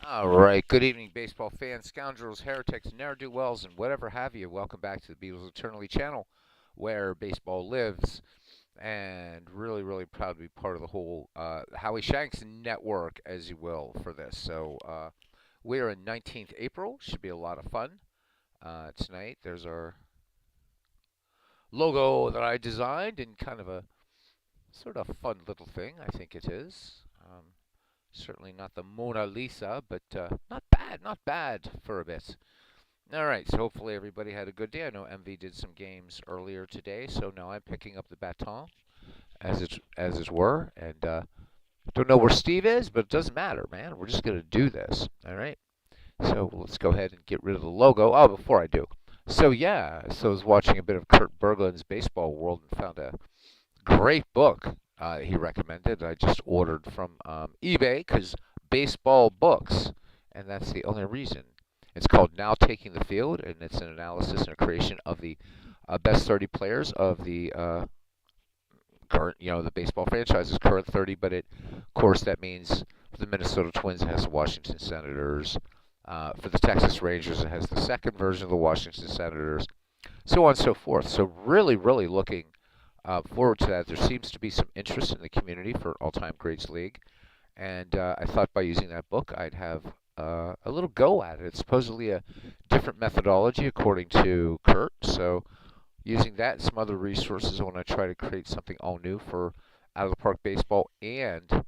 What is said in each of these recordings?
All right. Good evening, baseball fans, scoundrels, heretics, ne'er-do-wells, and whatever have you. Welcome back to the Beatles Eternally channel, where baseball lives. And really, really proud to be part of the whole Howie Shanks network, as you will, for this. So we are in 19th April. Should be a lot of fun tonight. There's our logo that I designed, and kind of a sort of fun little thing, I think it is. Certainly not the Mona Lisa, but not bad for a bit. All right, so hopefully everybody had a good day. I know MV did some games earlier today, so now I'm picking up the baton, as it were, and don't know where Steve is, but it doesn't matter, man. We're just gonna do this. All right. So let's go ahead and get rid of the logo. Oh, before I do, so yeah, so I was watching a bit of Kurt Berglund's Baseball World and found a great book he recommended. I just ordered from eBay because baseball books, and that's the only reason. It's called Now Taking the Field, and it's an analysis and a creation of the best 30 players of the current, the baseball franchise's current 30. But of course, that means for the Minnesota Twins, it has the Washington Senators. For the Texas Rangers, it has the second version of the Washington Senators, so on and so forth. So really, really looking forward to that. There seems to be some interest in the community for All-Time Greats League, and I thought by using that book I'd have a little go at it. It's supposedly a different methodology according to Kurt, so using that and some other resources, I want to try to create something all new for Out of the Park Baseball and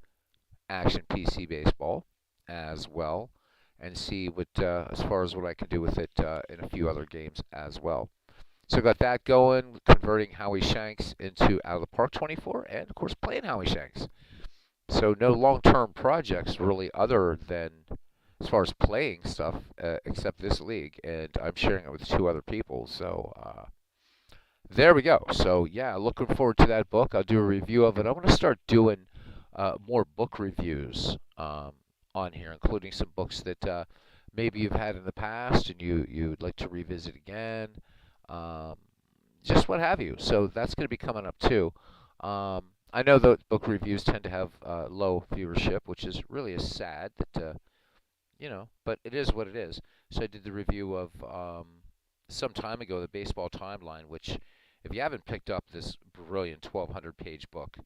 Action PC Baseball as well, and see what as far as what I can do with it in a few other games as well. So got that going, converting Howie Shanks into Out of the Park 24, and of course playing Howie Shanks. So no long-term projects really, other than as far as playing stuff, except this league, and I'm sharing it with two other people. So there we go. So yeah, looking forward to that book. I'll do a review of it. I'm going to start doing more book reviews on here, including some books that maybe you've had in the past and you'd like to revisit again. Um, just what have you. So that's going to be coming up too. I know that book reviews tend to have low viewership, which is really is sad that but it is what it is. So I did the review of some time ago, the Baseball Timeline, which if you haven't picked up this brilliant 1,200-page book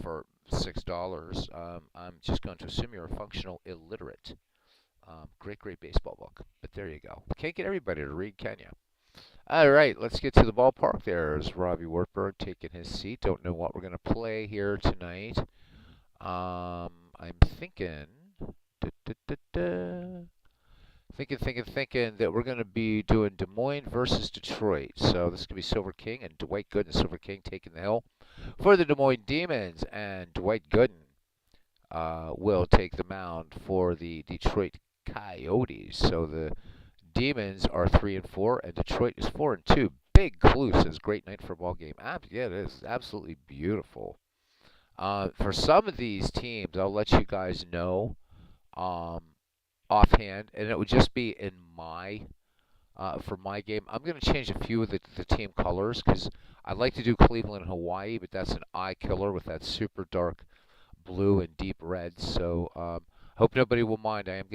for $6, I'm just going to assume you're a functional illiterate. Great, great baseball book. But there you go. Can't get everybody to read, can you? All right, let's get to the ballpark. There's Robbie Wartburg taking his seat. Don't know what we're going to play here tonight. I'm thinking, thinking that we're going to be doing Des Moines versus Detroit. So this is going to be Silver King and Dwight Gooden. Silver King taking the hill for the Des Moines Demons, and Dwight Gooden will take the mound for the Detroit Coyotes. So the Demons are 3-4, and Detroit is 4-2. Big clue says great night for a ball game. Yeah, it is absolutely beautiful. For some of these teams, I'll let you guys know offhand, and it would just be in for my game. I'm going to change a few of the team colors because I'd like to do Cleveland and Hawaii, but that's an eye killer with that super dark blue and deep red. So hope nobody will mind. I'm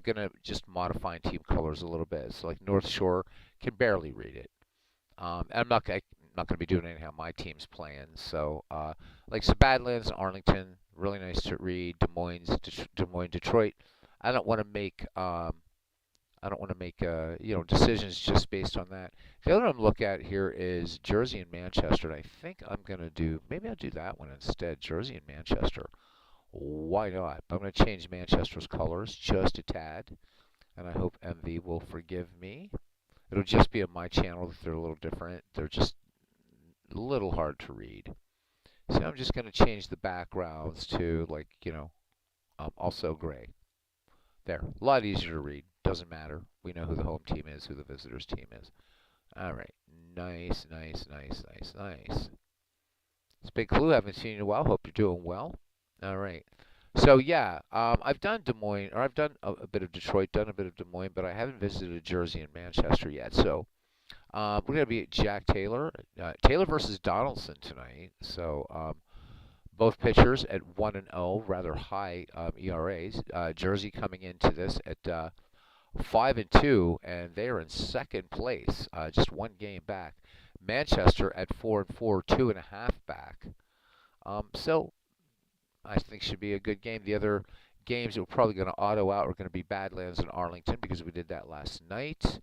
gonna just modify team colors a little bit. So like North Shore can barely read it. And I'm not gonna be doing anything how my team's playing. So like some Badlands, Arlington, really nice to read. Des Moines, Detroit. I don't want to make decisions just based on that. The other one I'm looking at here is Jersey and Manchester, and I think I'm gonna do maybe I'll do that one instead. Jersey and Manchester. Why not? I'm going to change Manchester's colors just a tad, and I hope MV will forgive me. It'll just be on my channel if they're a little different. They're just a little hard to read. So I'm just going to change the backgrounds to, like, also gray. There. A lot easier to read. Doesn't matter. We know who the home team is, who the visitor's team is. All right. Nice, nice, nice, nice, nice. It's Big Clue. Haven't seen you in a while. Hope you're doing well. All right. So yeah, I've done Des Moines, or I've done a bit of Detroit, done a bit of Des Moines, but I haven't visited Jersey and Manchester yet. So we're gonna be at Jack Taylor, Taylor versus Donaldson tonight. So Both pitchers at 1-0, rather high ERAs. Jersey coming into this at 5-2, and they are in second place, just one game back. Manchester at 4-4, 2.5 back. So I think should be a good game. The other games that we're probably going to auto out are going to be Badlands and Arlington because we did that last night.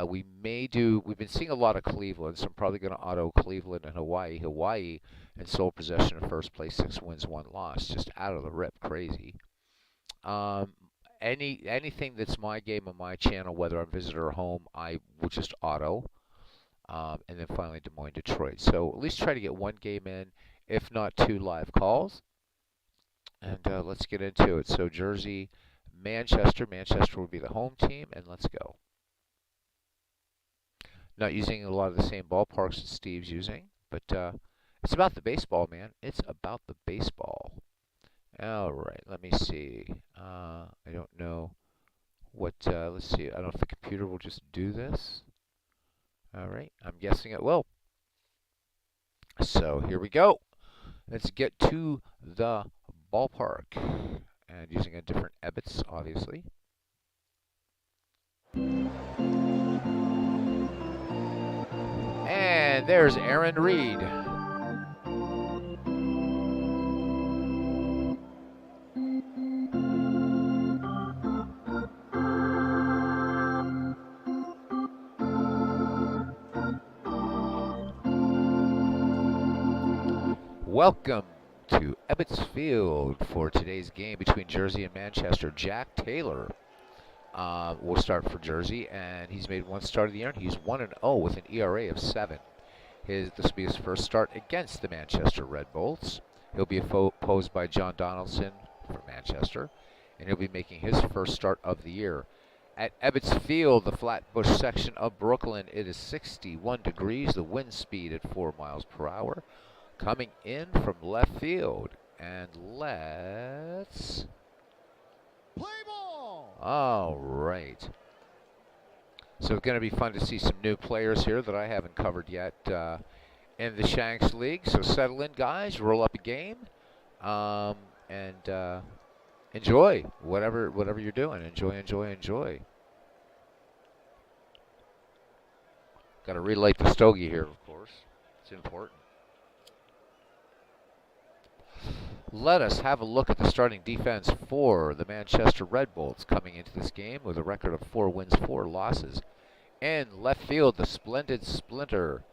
We've been seeing a lot of Cleveland, so I'm probably going to auto Cleveland and Hawaii. Hawaii in sole possession of first place, 6 wins, 1 loss, just out of the rip, crazy. Anything that's my game on my channel, whether I'm visitor or home, I will just auto. And then finally Des Moines, Detroit. So at least try to get one game in, if not 2 live calls. And let's get into it. So Jersey, Manchester. Manchester will be the home team, and let's go. Not using a lot of the same ballparks that Steve's using, but it's about the baseball, man. It's about the baseball. All right, let me see. I don't know what, let's see. I don't know if the computer will just do this. All right, I'm guessing it will. So here we go. Let's get to the ballpark. And using a different Ebbets, obviously. And there's Aaron Reed. Welcome to Ebbets Field for today's game between Jersey and Manchester. Jack Taylor will start for Jersey, and he's made 1 start of the year. He's 1-0 with an ERA of 7. This will be his first start against the Manchester Red Bolts. He'll be opposed by John Donaldson from Manchester, and he'll be making his first start of the year. At Ebbets Field, the Flatbush section of Brooklyn, it is 61 degrees, the wind speed at 4 miles per hour. Coming in from left field, and let's play ball. All right. So it's going to be fun to see some new players here that I haven't covered yet in the Shanks League. So settle in, guys. Roll up a game, and enjoy whatever you're doing. Enjoy. Got to relight the stogie here, of course. It's important. Let us have a look at the starting defense for the Manchester Red Bolts coming into this game with a record of 4 wins, 4 losses. In left field, the splendid splinter,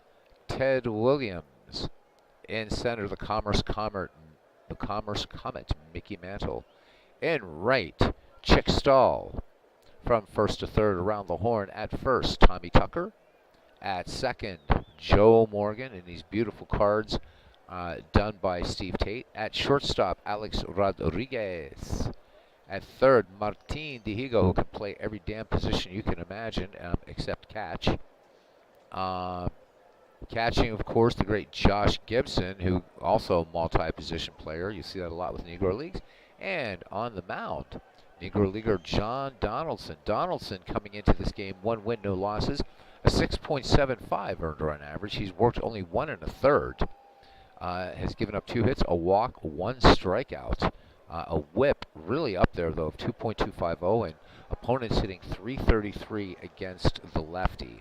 Ted Williams. In center, the Commerce Comet, Mickey Mantle. In right, Chick Stahl. From first to third around the horn at first, Tommy Tucker. At second, Joe Morgan in these beautiful cards. Done by Steve Tate. At shortstop, Alex Rodriguez. At third, Martin Dihigo, who can play every damn position you can imagine, except catch. Catching, of course, the great Josh Gibson, who also a multi-position player. You see that a lot with Negro Leagues. And on the mound, Negro Leaguer John Donaldson. Donaldson coming into this game, 1 win, no losses. A 6.75 earned run average. He's worked only 1 1/3. Has given up 2 hits, a walk, 1 strikeout. A whip really up there, though, of 2.250, and opponents hitting .333 against the lefty.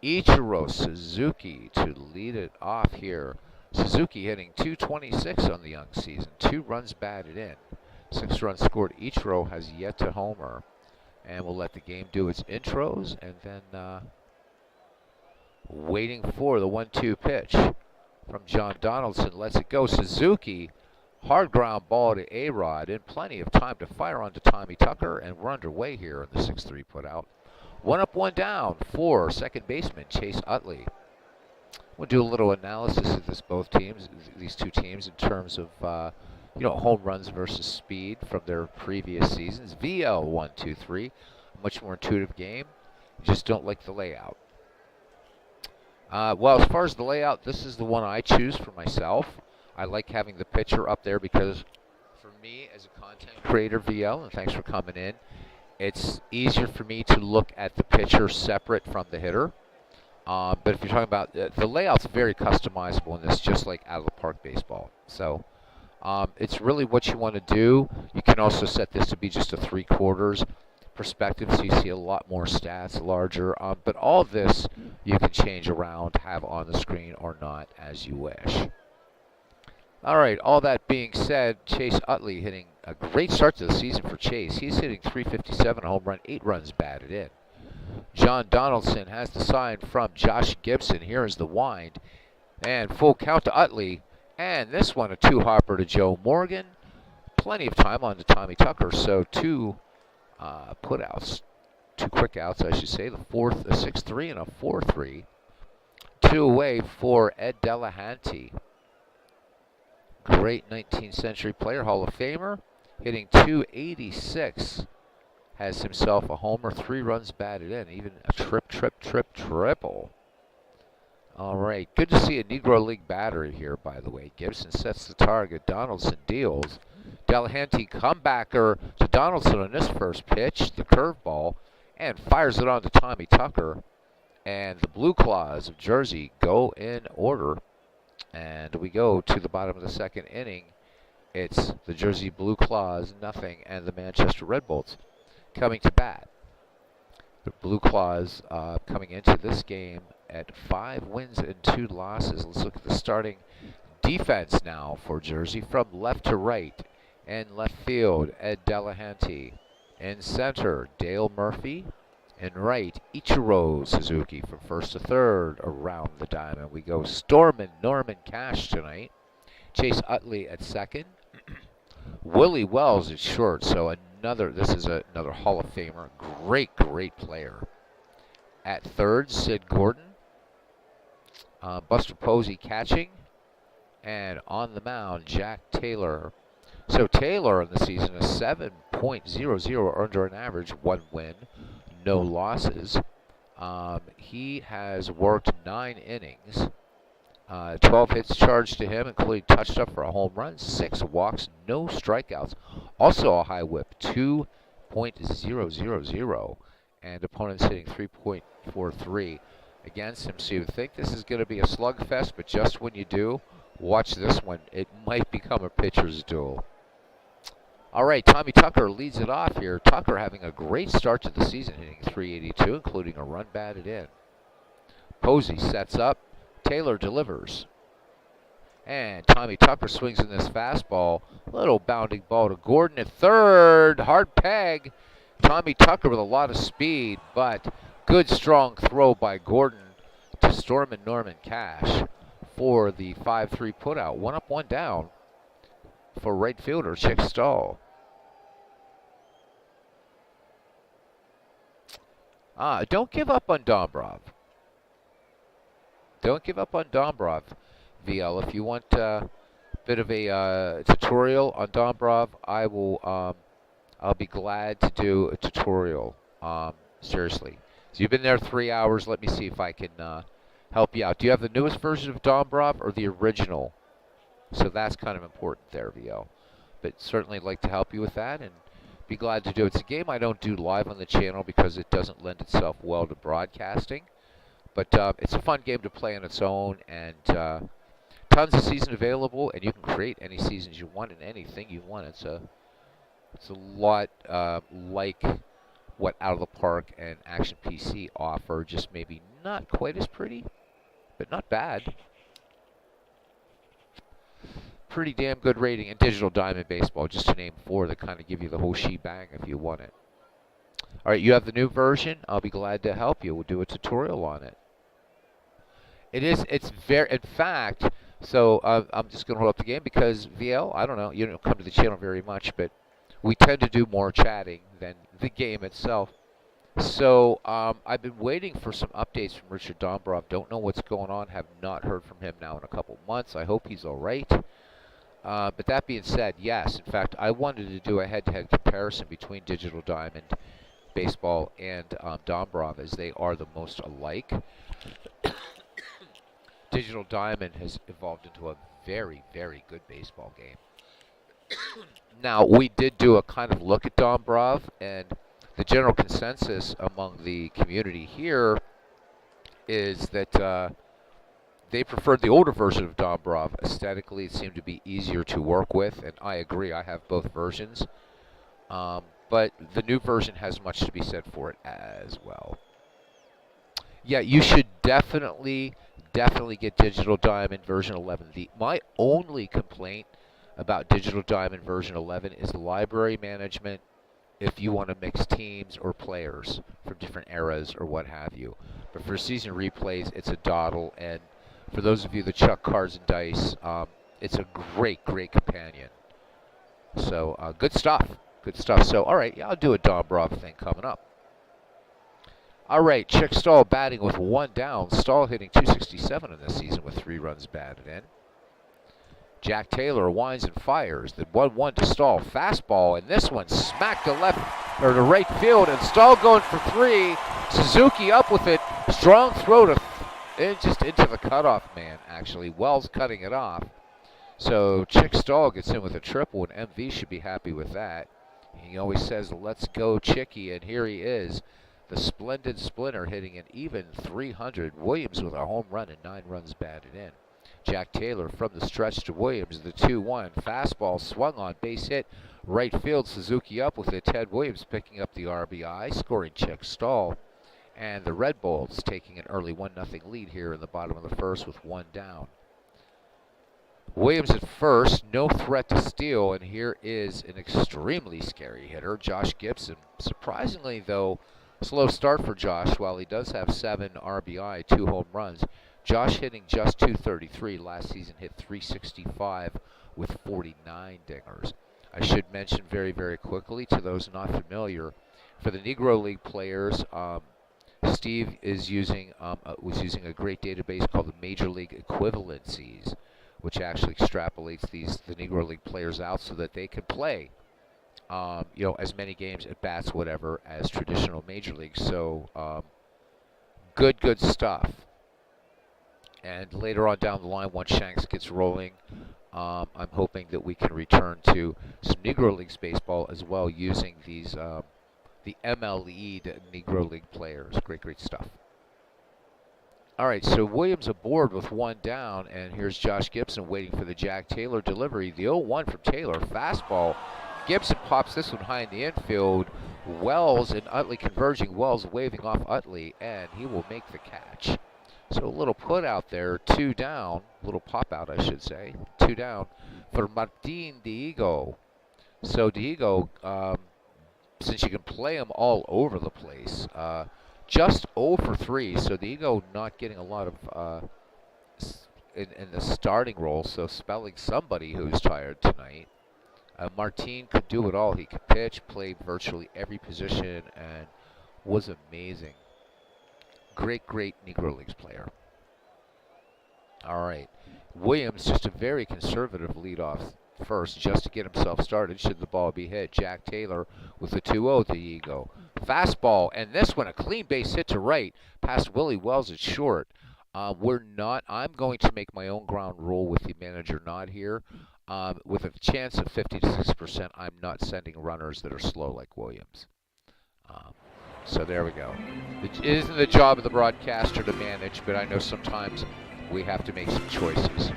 Ichiro Suzuki to lead it off here. Suzuki hitting .226 on the young season, 2 runs batted in, 6 runs scored. Ichiro has yet to homer, and we'll let the game do its intros, and then waiting for the 1-2 pitch. From John Donaldson, lets it go. Suzuki, hard ground ball to A-Rod, and plenty of time to fire onto Tommy Tucker, and we're underway here in the 6-3 put out. 1 up, 1 down for second baseman Chase Utley. We'll do a little analysis of these two teams, in terms of home runs versus speed from their previous seasons. VL 1-2-3, a much more intuitive game. Just don't like the layout. Well, as far as the layout, this is the one I choose for myself. I like having the pitcher up there because, for me as a content creator, VL, and thanks for coming in, it's easier for me to look at the pitcher separate from the hitter. But if you're talking about the layout's very customizable in this, just like out of the park baseball. So It's really what you want to do. You can also set this to be just a 3/4 perspective, so you see a lot more stats, larger. But all this you can change around, have on the screen or not, as you wish. All right, all that being said, Chase Utley hitting a great start to the season for Chase. He's hitting .357, a home run, 8 runs batted in. John Donaldson has the sign from Josh Gibson. Here is the wind. And full count to Utley. And this one, a 2-hopper to Joe Morgan. Plenty of time on to Tommy Tucker. So 2 putouts, 2 quick outs, I should say. The 6-3 and a 4-3. 2 away for Ed Delahanty. Great 19th century player, Hall of Famer. Hitting .286. Has himself a homer, 3 runs batted in. Even a triple. All right, good to see a Negro League batter here, by the way. Gibson sets the target. Donaldson deals. Delahanty comebacker to Donaldson on this first pitch, the curveball, and fires it on to Tommy Tucker. And the Blue Claws of Jersey go in order. And we go to the bottom of the second inning. It's the Jersey Blue Claws, nothing, and the Manchester Red Bolts coming to bat. The Blue Claws coming into this game at 5 wins and 2 losses. Let's look at the starting defense now for Jersey from left to right. In left field, Ed Delahanty. In center, Dale Murphy. In right, Ichiro Suzuki from first to third around the diamond. We go Stormin' Norman Cash tonight. Chase Utley at second. Willie Wells at short. So this is another Hall of Famer. Great player. At third, Sid Gordon. Buster Posey catching. And on the mound, Jack Taylor. So Taylor in the season is 7.00 under an average, 1 win, no losses. He has worked 9 innings. 12 hits charged to him, including touched up for a home run, 6 walks, no strikeouts. Also a high whip, 2.000, and opponents hitting 3.43 against him. So you think this is going to be a slugfest, but just when you do, watch this one. It might become a pitcher's duel. All right, Tommy Tucker leads it off here. Tucker having a great start to the season, hitting .382, including a run batted in. Posey sets up. Taylor delivers. And Tommy Tucker swings in this fastball. Little bounding ball to Gordon at third. Hard peg. Tommy Tucker with a lot of speed, but good strong throw by Gordon to Stormin' Norman Cash for the 5-3 putout. 1 up, 1 down for right fielder Chick Stahl. Don't give up on Dombrov. Don't give up on Dombrov, VL. If you want a bit of a tutorial on Dombrov, I'll be glad to do a tutorial. Seriously. So you've been there 3 hours. Let me see if I can help you out. Do you have the newest version of Dombrov or the original? So that's kind of important there, VL. But certainly like to help you with that and be glad to do it. It's a game I don't do live on the channel because it doesn't lend itself well to broadcasting. But it's a fun game to play on its own, and tons of season available, and you can create any seasons you want and anything you want. It's a lot like what Out of the Park and Action PC offer, just maybe not quite as pretty, but not bad. Pretty damn good rating. And Digital Diamond Baseball, just to name 4 that kind of give you the whole shebang if you want it. All right, you have the new version. I'll be glad to help you. We'll do a tutorial on it. It's very, in fact, so I'm just going to hold up the game because VL, I don't know, you don't come to the channel very much, but we tend to do more chatting than the game itself. So I've been waiting for some updates from Richard Dombrov. Don't know what's going on. Have not heard from him now in a couple months. I hope he's all right. But that being said, yes, in fact, I wanted to do a head-to-head comparison between Digital Diamond Baseball and Dombrov, as they are the most alike. Digital Diamond has evolved into a very, very good baseball game. Now, we did do a kind of look at Dombrov, and the general consensus among the community here is that they preferred the older version of Dombrov. Aesthetically, it seemed to be easier to work with, and I agree. I have both versions. But the new version has much to be said for it as well. Yeah, you should definitely get Digital Diamond version 11. My only complaint about Digital Diamond version 11 is the library management if you want to mix teams or players from different eras or what have you. But for season replays, it's a doddle, and for those of you that chuck cards and dice, it's a great companion. So good stuff. Good stuff. So, all right, yeah, I'll do a Dombrov thing coming up. All right, Chick Stahl batting with 1 down. Stahl hitting .267 in this season with 3 runs batted in. Jack Taylor winds and fires. The 1-1 to Stahl. Fastball, and this one smacked to left or to right field, and Stahl going for 3. Suzuki up with it. Strong throw to just into the cutoff man, actually. Wells cutting it off. So Chick Stahl gets in with a triple, and MV should be happy with that. He always says, "Let's go, Chicky," and here he is. The splendid splinter hitting an even 300. Williams with a home run and 9 runs batted in. Jack Taylor from the stretch to Williams, the 2-1. Fastball swung on, base hit. Right field, Suzuki up with it. Ted Williams picking up the RBI, scoring Chick Stahl. And the Red Bulls taking an early 1-0 lead here in the bottom of the first with 1 down. Williams at first, no threat to steal, and here is an extremely scary hitter, Josh Gibson. Surprisingly, though, slow start for Josh. While he does have 7 RBI, 2 home runs, Josh hitting just .233. Last season hit .365 with 49 dingers. I should mention very quickly to those not familiar, for the Negro League players, Steve is was using a great database called the Major League Equivalencies, which actually extrapolates the Negro League players out so that they can play, as many games, at bats, whatever, as traditional Major Leagues. So, good stuff. And later on down the line, once Shanks gets rolling, I'm hoping that we can return to some Negro Leagues baseball as well, using these the MLE'd Negro League players. Great stuff. All right, so Williams aboard with 1 down, and here's Josh Gibson waiting for the Jack Taylor delivery. The 0-1 from Taylor, fastball. Gibson pops this one high in the infield. Wells and Utley converging. Wells waving off Utley, and he will make the catch. So a little put out there, 2 down. A little pop out, I should say. 2 down for Martin Diego. So Diego, since you can play him all over the place, just 0 for 3, so Diego not getting a lot of in the starting role, so spelling somebody who's tired tonight. Martin could do it all. He could pitch, play virtually every position, and was amazing. Great Negro Leagues player. All right. Williams, just a very conservative leadoff first, just to get himself started, should the ball be hit. Jack Taylor with the 2-0 to Diego. Fastball, and this one, a clean base hit to right, past Willie Wells at short. I'm going to make my own ground rule with the manager not here. With a chance of 50 to 60%, I'm not sending runners that are slow like Williams. So there we go. It isn't the job of the broadcaster to manage, but I know sometimes we have to make some choices.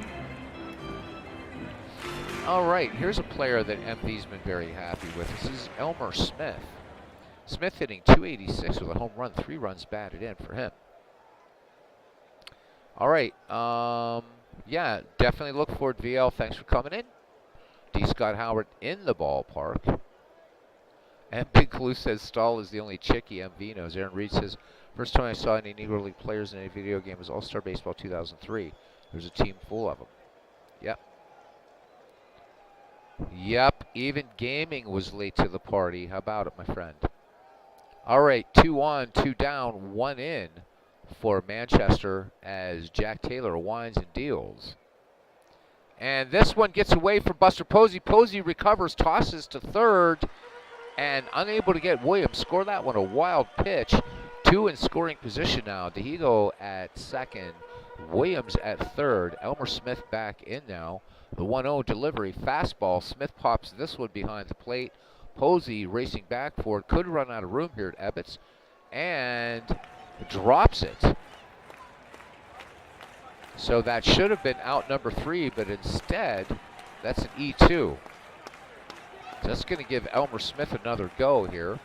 All right, here's a player that MV's been very happy with. This is Elmer Smith. Smith hitting .286 with a home run, 3 runs batted in for him. All right, yeah, definitely look forward, VL. Thanks for coming in. D. Scott Howard in the ballpark. And Big Clue says Stahl is the only Chicky MV knows. Aaron Reed says, first time I saw any Negro League players in a video game was All-Star Baseball 2003. There's a team full of them. Yep, even gaming was late to the party. How about it, my friend? All right, 2 on, 2 down, 1 in for Manchester as Jack Taylor winds and deals. And this one gets away from Buster Posey. Posey recovers, tosses to third, and unable to get Williams. Score that one, a wild pitch. 2 in scoring position now. Diego at second, Williams at third. Elmer Smith back in now. The 1-0 delivery, fastball. Smith pops this one behind the plate. Posey racing back for it. Could run out of room here at Ebbets. And drops it. So that should have been out number 3, but instead, that's an E2. Just going to give Elmer Smith another go here.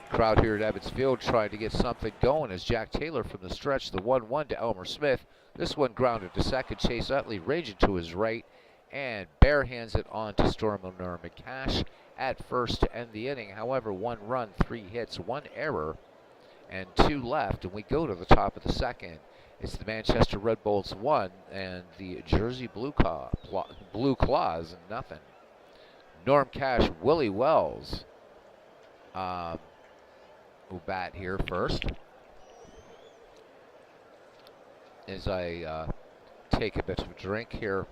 Crowd here at Ebbets Field trying to get something going as Jack Taylor from the stretch, the 1-1 to Elmer Smith. This one grounded to second. Chase Utley ranging to his right and barehands it on to Storm Norman Cash at first to end the inning. However, 1 run, 3 hits, 1 error, and 2 left, and we go to the top of the second. It's the Manchester Red Bulls 1 and the Jersey Blue Claws nothing. Norm Cash, Willie Wells will bat here first. As I take a bit of a drink here.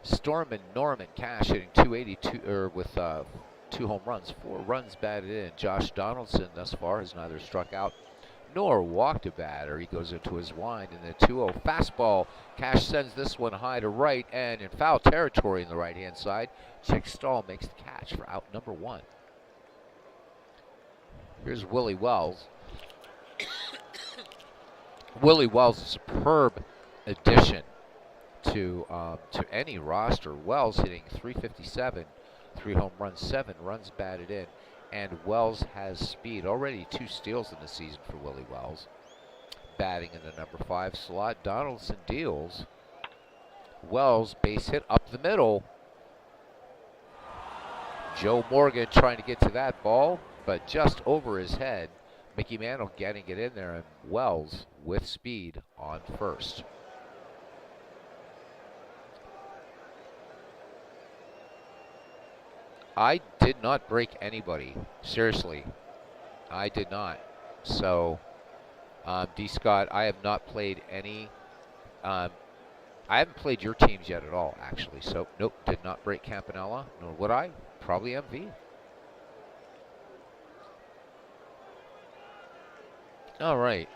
Storm and Norman Cash hitting 282 with 2 home runs, 4 runs batted in. Josh Donaldson thus far has neither struck out nor walked a batter. He goes into his wind in the 2-0 fastball. Cash sends this one high to right and in foul territory in the right-hand side. Chick Stahl makes the catch for out number 1. Here's Willie Wells. Willie Wells, a superb addition to any roster. Wells hitting 357, 3 home runs, 7 runs batted in. And Wells has speed. Already 2 steals in the season for Willie Wells. Batting in the number 5 slot. Donaldson deals. Wells base hit up the middle. Joe Morgan trying to get to that ball, but just over his head. Mickey Mantle getting it in there, and Wells with speed on first. I did not break anybody. Seriously, I did not. So, D. Scott, I have not played any. I haven't played your teams yet at all, actually. So, nope, did not break Campanella, nor would I. Probably MV. All right,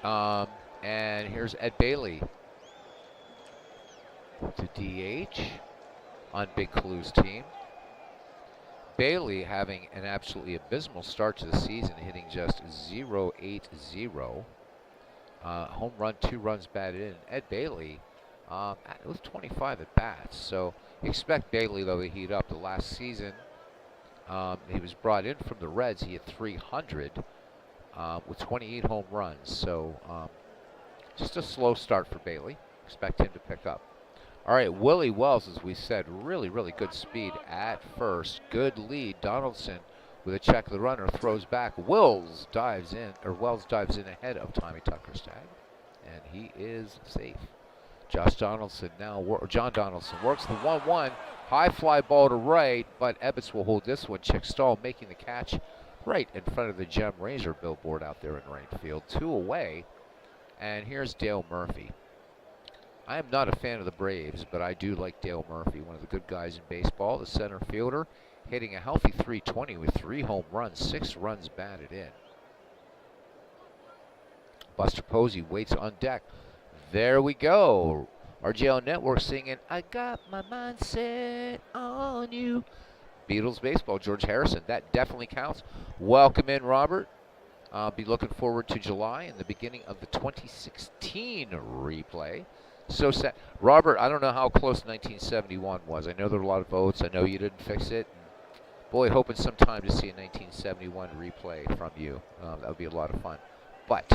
and here's Ed Bailey to DH on Big Clue's team. Bailey having an absolutely abysmal start to the season, hitting just .080. Home run, 2 runs batted in. Ed Bailey with 25 at bats. So expect Bailey, though, to heat up. The last season, he was brought in from the Reds. He hit .300 with 28 home runs. So just a slow start for Bailey. Expect him to pick up. All right, Willie Wells, as we said, really, really good speed at first. Good lead. Donaldson with a check of the runner, throws back. Wells dives in ahead of Tommy Tucker's tag, and he is safe. John Donaldson works the 1-1. High fly ball to right, but Ebbets will hold this one. Chick Stahl making the catch right in front of the Gem Razor billboard out there in right field. 2 away, and here's Dale Murphy. I am not a fan of the Braves, but I do like Dale Murphy, one of the good guys in baseball, the center fielder, hitting a healthy .320 with 3 home runs, 6 runs batted in. Buster Posey waits on deck. There we go. RJL Network singing, I got my mind set on you. Beatles baseball, George Harrison, that definitely counts. Welcome in, Robert. I'll be looking forward to July and the beginning of the 2016 replay. So sad. Robert, I don't know how close 1971 was. I know there were a lot of votes. I know you didn't fix it. Boy, hoping sometime to see a 1971 replay from you. That would be a lot of fun. But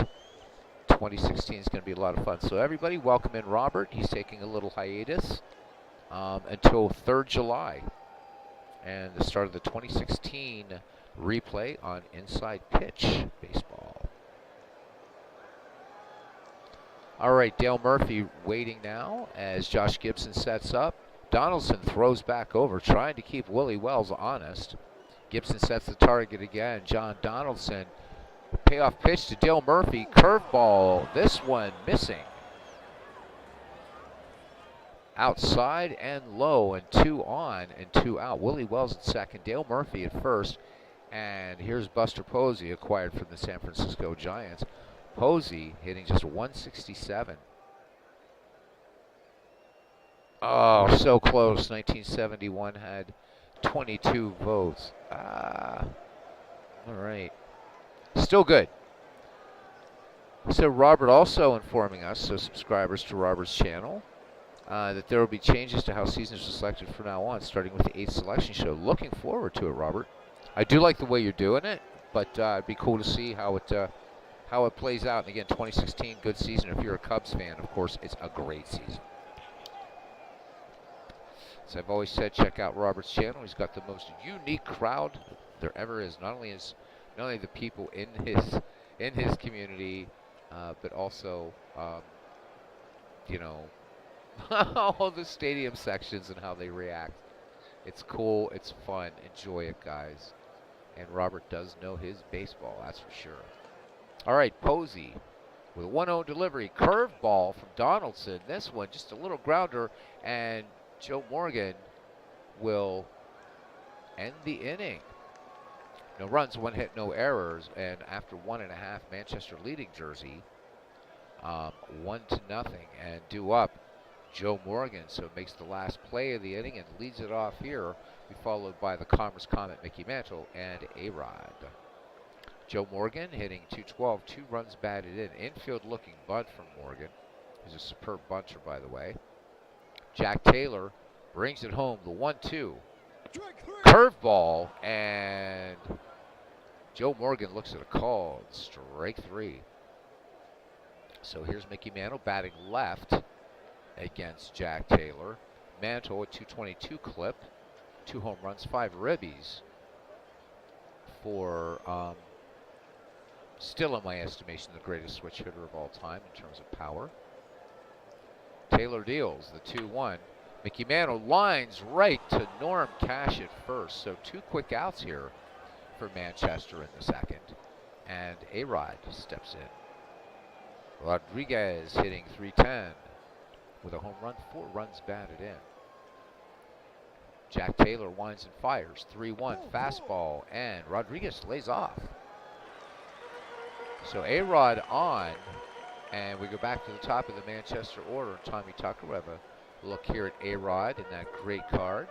2016 is going to be a lot of fun. So everybody, welcome in Robert. He's taking a little hiatus until 3rd July. And the start of the 2016 replay on Inside Pitch Baseball. All right, Dale Murphy waiting now as Josh Gibson sets up. Donaldson throws back over, trying to keep Willie Wells honest. Gibson sets the target again. John Donaldson, payoff pitch to Dale Murphy. Curveball, this one missing. Outside and low, and 2 on and 2 out. Willie Wells at second, Dale Murphy at first. And here's Buster Posey, acquired from the San Francisco Giants. Posey hitting just 167. Oh, so close. 1971 had 22 votes. All right. Still good. So Robert also informing us, so subscribers to Robert's channel, that there will be changes to how seasons are selected from now on, starting with the 8th selection show. Looking forward to it, Robert. I do like the way you're doing it, but it'd be cool to see how it plays out. And again, 2016, good season. If you're a Cubs fan, of course, it's a great season. As I've always said, check out Robert's channel. He's got the most unique crowd there ever is. Not only the people in his community, but also you know all the stadium sections and how they react. It's cool. It's fun. Enjoy it, guys. And Robert does know his baseball, that's for sure. All right, Posey with a 1-0 delivery. Curveball from Donaldson. This one, just a little grounder, and Joe Morgan will end the inning. No runs, 1 hit, no errors, and after 1.5, Manchester leading Jersey 1-0, and due up Joe Morgan, so it makes the last play of the inning and leads it off here. Be followed by the Commerce Comet Mickey Mantle and A-Rod. Joe Morgan hitting .212, 2 runs batted in. Infield looking bunt from Morgan. He's a superb buncher, by the way. Jack Taylor brings it home, the 1-2. Curveball, and Joe Morgan looks at a call. Strike 3. So here's Mickey Mantle batting left against Jack Taylor. Mantle, a .222 clip. 2 home runs, 5 ribbies for still, in my estimation, the greatest switch hitter of all time in terms of power. Taylor deals the 2-1. Mickey Mantle lines right to Norm Cash at first. So 2 quick outs here for Manchester in the second. And A-Rod steps in. Rodriguez hitting .310 with a home run, 4 runs batted in. Jack Taylor winds and fires. 3-1 fastball, and Rodriguez lays off. So A-Rod on, and we go back to the top of the Manchester order. Tommy Tucker, we have a look here at A-Rod in that great card.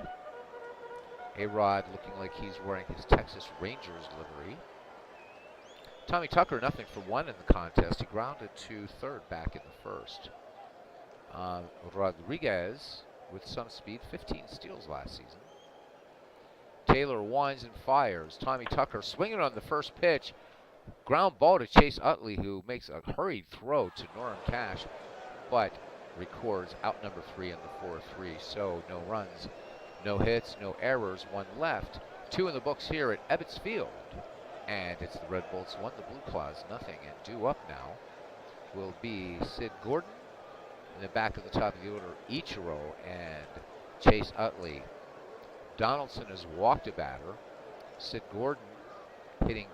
A-Rod looking like he's wearing his Texas Rangers livery. Tommy Tucker, 0-for-1 in the contest. He grounded to third back in the first. Rodriguez with some speed, 15 steals last season. Taylor winds and fires. Tommy Tucker swinging on the first pitch. Ground ball to Chase Utley, who makes a hurried throw to Norm Cash, but records out number 3 in the 4-3. So no runs, no hits, no errors, 1 left. 2 in the books here at Ebbets Field. And it's the Red Bolts 1, the Blue Claws 0. And due up now will be Sid Gordon. In the back of the top of the order, Ichiro and Chase Utley. Donaldson has walked a batter. Sid Gordon hitting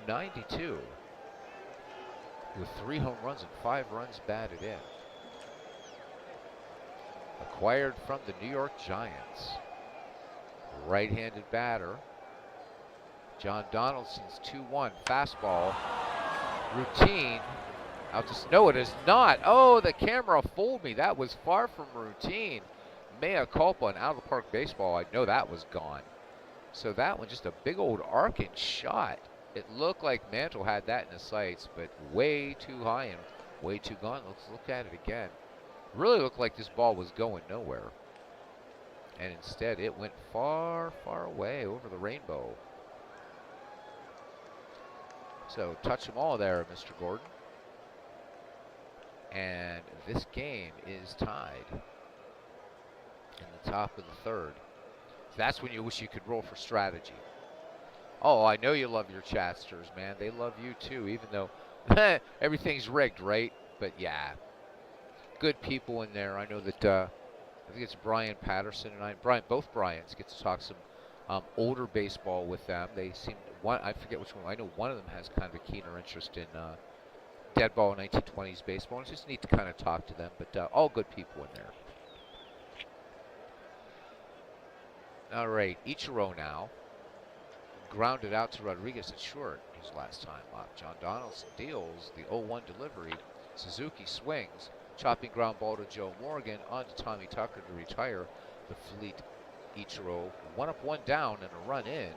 .292 with 3 home runs and 5 runs batted in. Acquired from the New York Giants. Right-handed batter. John Donaldson's 2-1 fastball. Routine. Out to no, it is not. Oh, the camera fooled me. That was far from routine. Mea culpa, and out of the park baseball. I know that was gone. So that one, just a big old arcing shot. It looked like Mantle had that in his sights, but way too high and way too gone. Let's look at it again. Really looked like this ball was going nowhere. And instead, it went far, far away over the rainbow. So touch them all there, Mr. Gordon. And this game is tied in the top of the third. That's when you wish you could roll for strategy. Oh, I know you love your chatsters, man. They love you too, even though everything's rigged, right? But yeah, good people in there. I know that I think it's Brian Patterson and both Bryans get to talk some older baseball with them. They seem I forget which one. I know one of them has kind of a keener interest in dead ball 1920s baseball. It's just neat to kind of talk to them, but all good people in there. All right, Ichiro now. Grounded out to Rodriguez at short his last time up. John Donaldson deals the 0-1 delivery. Suzuki swings. Chopping ground ball to Joe Morgan. On to Tommy Tucker to retire the fleet Ichiro. 1 up, 1 down, and a run in.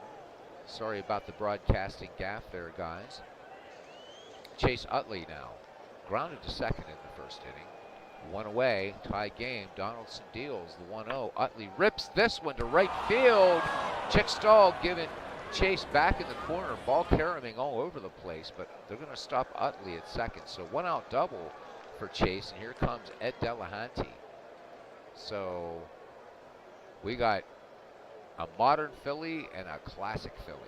Sorry about the broadcasting gaffe there, guys. Chase Utley now grounded to second in the first inning. One away, tie game. Donaldson deals the 1-0. Utley rips this one to right field. Chickstall giving chase back in the corner. Ball carrying all over the place, but they're going to stop Utley at second. So 1-out double for Chase, and here comes Ed Delahanty. So we got a modern Philly and a classic Philly.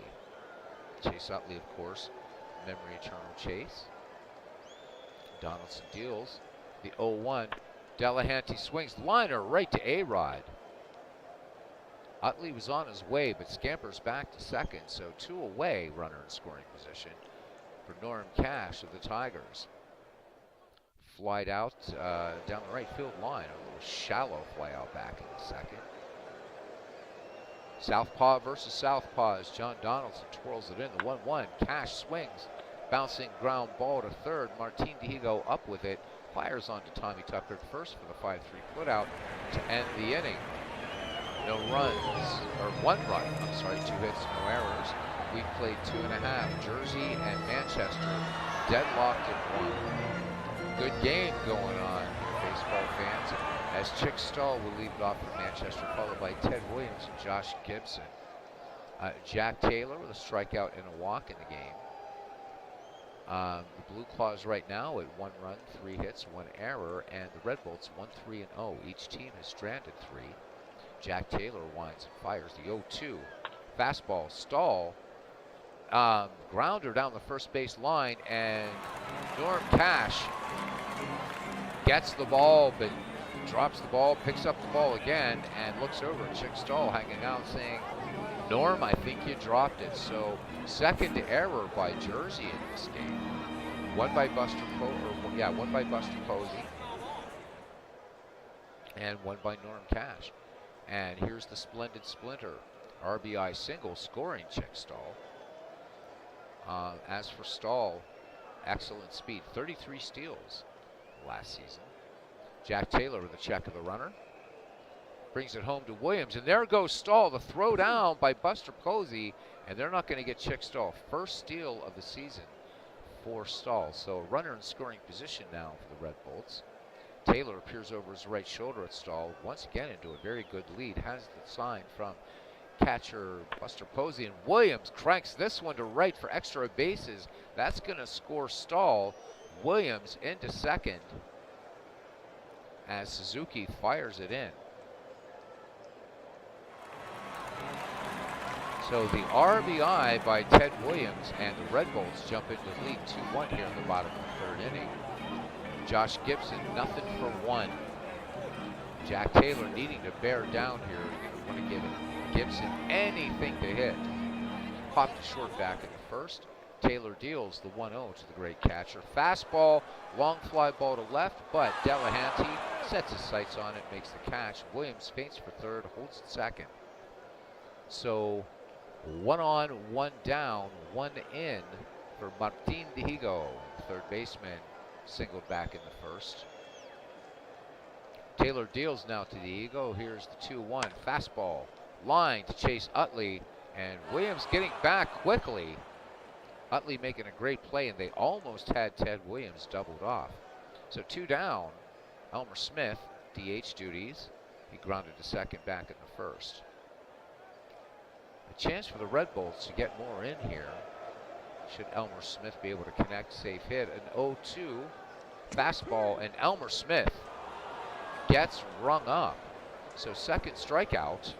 Chase Utley, of course, memory eternal Chase. Donaldson deals the 0-1. Delahanty swings liner right to A-Rod. Utley was on his way, but scampers back to second, so 2 away, runner in scoring position for Norm Cash of the Tigers. Flied out down the right field line, a little shallow fly out back in the second. Southpaw versus Southpaw as John Donaldson twirls it in. The 1-1. Cash swings. Bouncing ground ball to third. Martin Dihigo up with it. Fires on to Tommy Tucker at first for the 5-3 put out to end the inning. No runs, or 1 run, 2 hits, no errors. We played 2.5. Jersey and Manchester deadlocked at 1. Good game going on, baseball fans, as Chick Stahl will lead it off for Manchester, followed by Ted Williams and Josh Gibson. Jack Taylor with a strikeout and a walk in the game. The Blue Claws right now at 1 run, 3 hits, 1 error, and the Red Bolts 1-3-0. Each team has stranded 3. Jack Taylor winds and fires the 0-2. Fastball, Stahl, grounder down the first base line, and Norm Cash gets the ball, but drops the ball, picks up the ball again, and looks over at Chick Stahl hanging out saying, Norm, I think you dropped it. So second error by Jersey in this game. One by Buster Posey, and one by Norm Cash. And here's the splendid splinter. RBI single scoring Chick Stahl. As for Stahl, excellent speed, 33 steals last season. Jack Taylor with a check of the runner. Brings it home to Williams, and there goes Stahl, the throw down by Buster Posey, and they're not going to get Chick Stahl. First steal of the season for Stahl. So a runner in scoring position now for the Red Bolts. Taylor appears over his right shoulder at Stahl, once again into a very good lead. Has the sign from catcher Buster Posey, and Williams cranks this one to right for extra bases. That's going to score Stahl. Williams into second as Suzuki fires it in. So the RBI by Ted Williams, and the Red Bolts jump into the lead 2-1 here in the bottom of the 3rd inning. Josh Gibson, nothing for 1. Jack Taylor needing to bear down here. You're going to give Gibson anything to hit. Popped to short back in the first. Taylor deals the 1-0 to the great catcher. Fastball, long fly ball to left, but Delahanty sets his sights on it, makes the catch. Williams feints for third, holds at second. So 1 on, 1 down, 1 in for Martin Dihigo. Third baseman singled back in the first. Taylor deals now to Dihigo. Here's the 2-1. Fastball, line to chase Utley, and Williams getting back quickly. Utley making a great play, and they almost had Ted Williams doubled off. So 2 down. Elmer Smith, DH duties. He grounded to second back in the first. A chance for the Red Bolts to get more in here. Should Elmer Smith be able to connect, safe hit. An 0-2 fastball, and Elmer Smith gets rung up. So second strikeout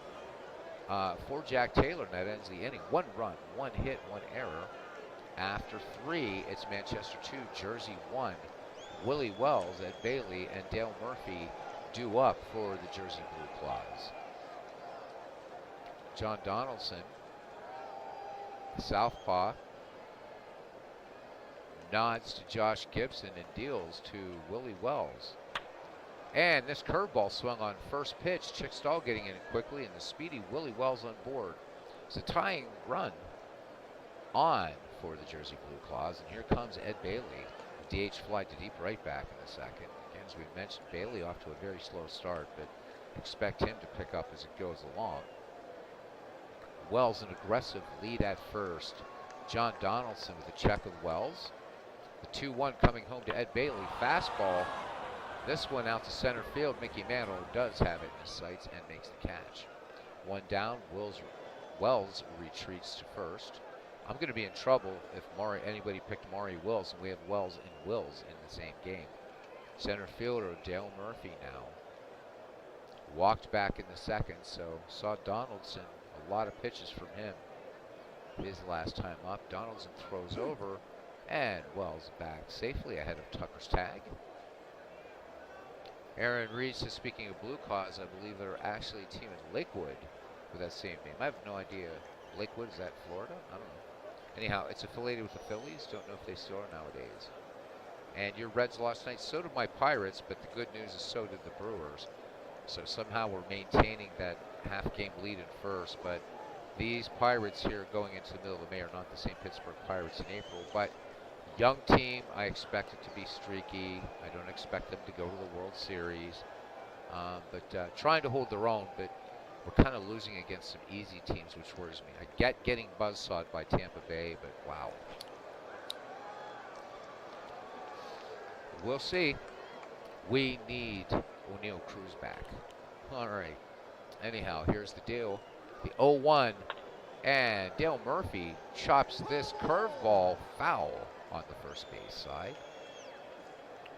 for Jack Taylor, and that ends the inning. 1 run, 1 hit, 1 error. After 3, it's Manchester 2, Jersey 1. Willie Wells, Ed Bailey, and Dale Murphy due up for the Jersey Blue Claws. John Donaldson, southpaw, nods to Josh Gibson and deals to Willie Wells. And this curveball swung on first pitch. Chick Stahl getting in quickly, and the speedy Willie Wells on board. It's a tying run on for the Jersey Blue Claws, and here comes Ed Bailey. DH fly to deep right back in the second. Again, as we mentioned, Bailey off to a very slow start, but expect him to pick up as it goes along. Wells an aggressive lead at first. John Donaldson with a check of Wells. The 2-1 coming home to Ed Bailey. Fastball. This one out to center field. Mickey Mantle does have it in his sights and makes the catch. One down. Wells retreats to first. I'm going to be in trouble if anybody picked Maury Wills and we have Wells and Wills in the same game. Center fielder Dale Murphy now walked back in the second, so saw Donaldson. A lot of pitches from him his last time up. Donaldson throws over, and Wells back safely ahead of Tucker's tag. Aaron Reed says, speaking of Blue Claws, I believe they're actually a team in Lakewood with that same name. I have no idea. Lakewood, is that Florida? I don't know. Anyhow, it's affiliated with the Phillies. Don't know if they still are nowadays. And your Reds lost tonight. So did my Pirates, but the good news is so did the Brewers. So somehow we're maintaining that half-game lead in first. But these Pirates here going into the middle of the May are not the same Pittsburgh Pirates in April. But young team, I expect it to be streaky. I don't expect them to go to the World Series. But trying to hold their own, but we're kind of losing against some easy teams, which worries me. I get getting buzzsawed by Tampa Bay, but wow. We'll see. We need O'Neill Cruz back. All right. Anyhow, here's the deal. The 0-1, and Dale Murphy chops this curveball foul on the first base side.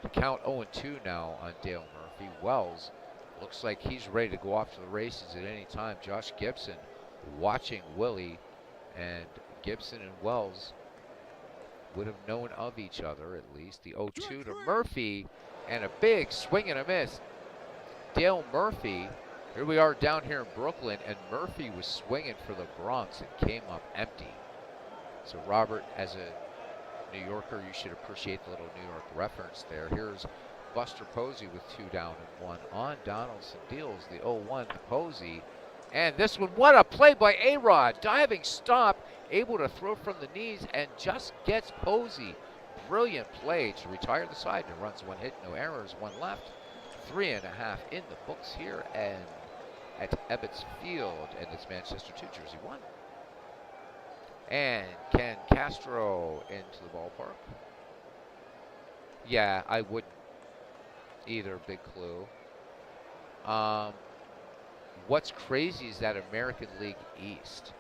To count 0-2 now on Dale Murphy. Wells looks like he's ready to go off to the races at any time. Josh Gibson watching Willie, and Gibson and Wells would have known of each other at least. The 0-2 to Murphy, and a big swing and a miss. Dale Murphy, here we are down here in Brooklyn, and Murphy was swinging for the Bronx and came up empty. So Robert, as a New Yorker, you should appreciate the little New York reference there. Here's Buster Posey with 2 down and 1 on. Donaldson deals the 0-1 to Posey. And this one, what a play by A-Rod. Diving stop, able to throw from the knees and just gets Posey. Brilliant play to retire the side, and runs 1 hit, no errors, 1 left. 3.5 in the books here and at Ebbets Field, and it's Manchester 2, Jersey 1. And Ken Castro into the ballpark. Yeah, I wouldn't either, big clue. What's crazy is that American League East.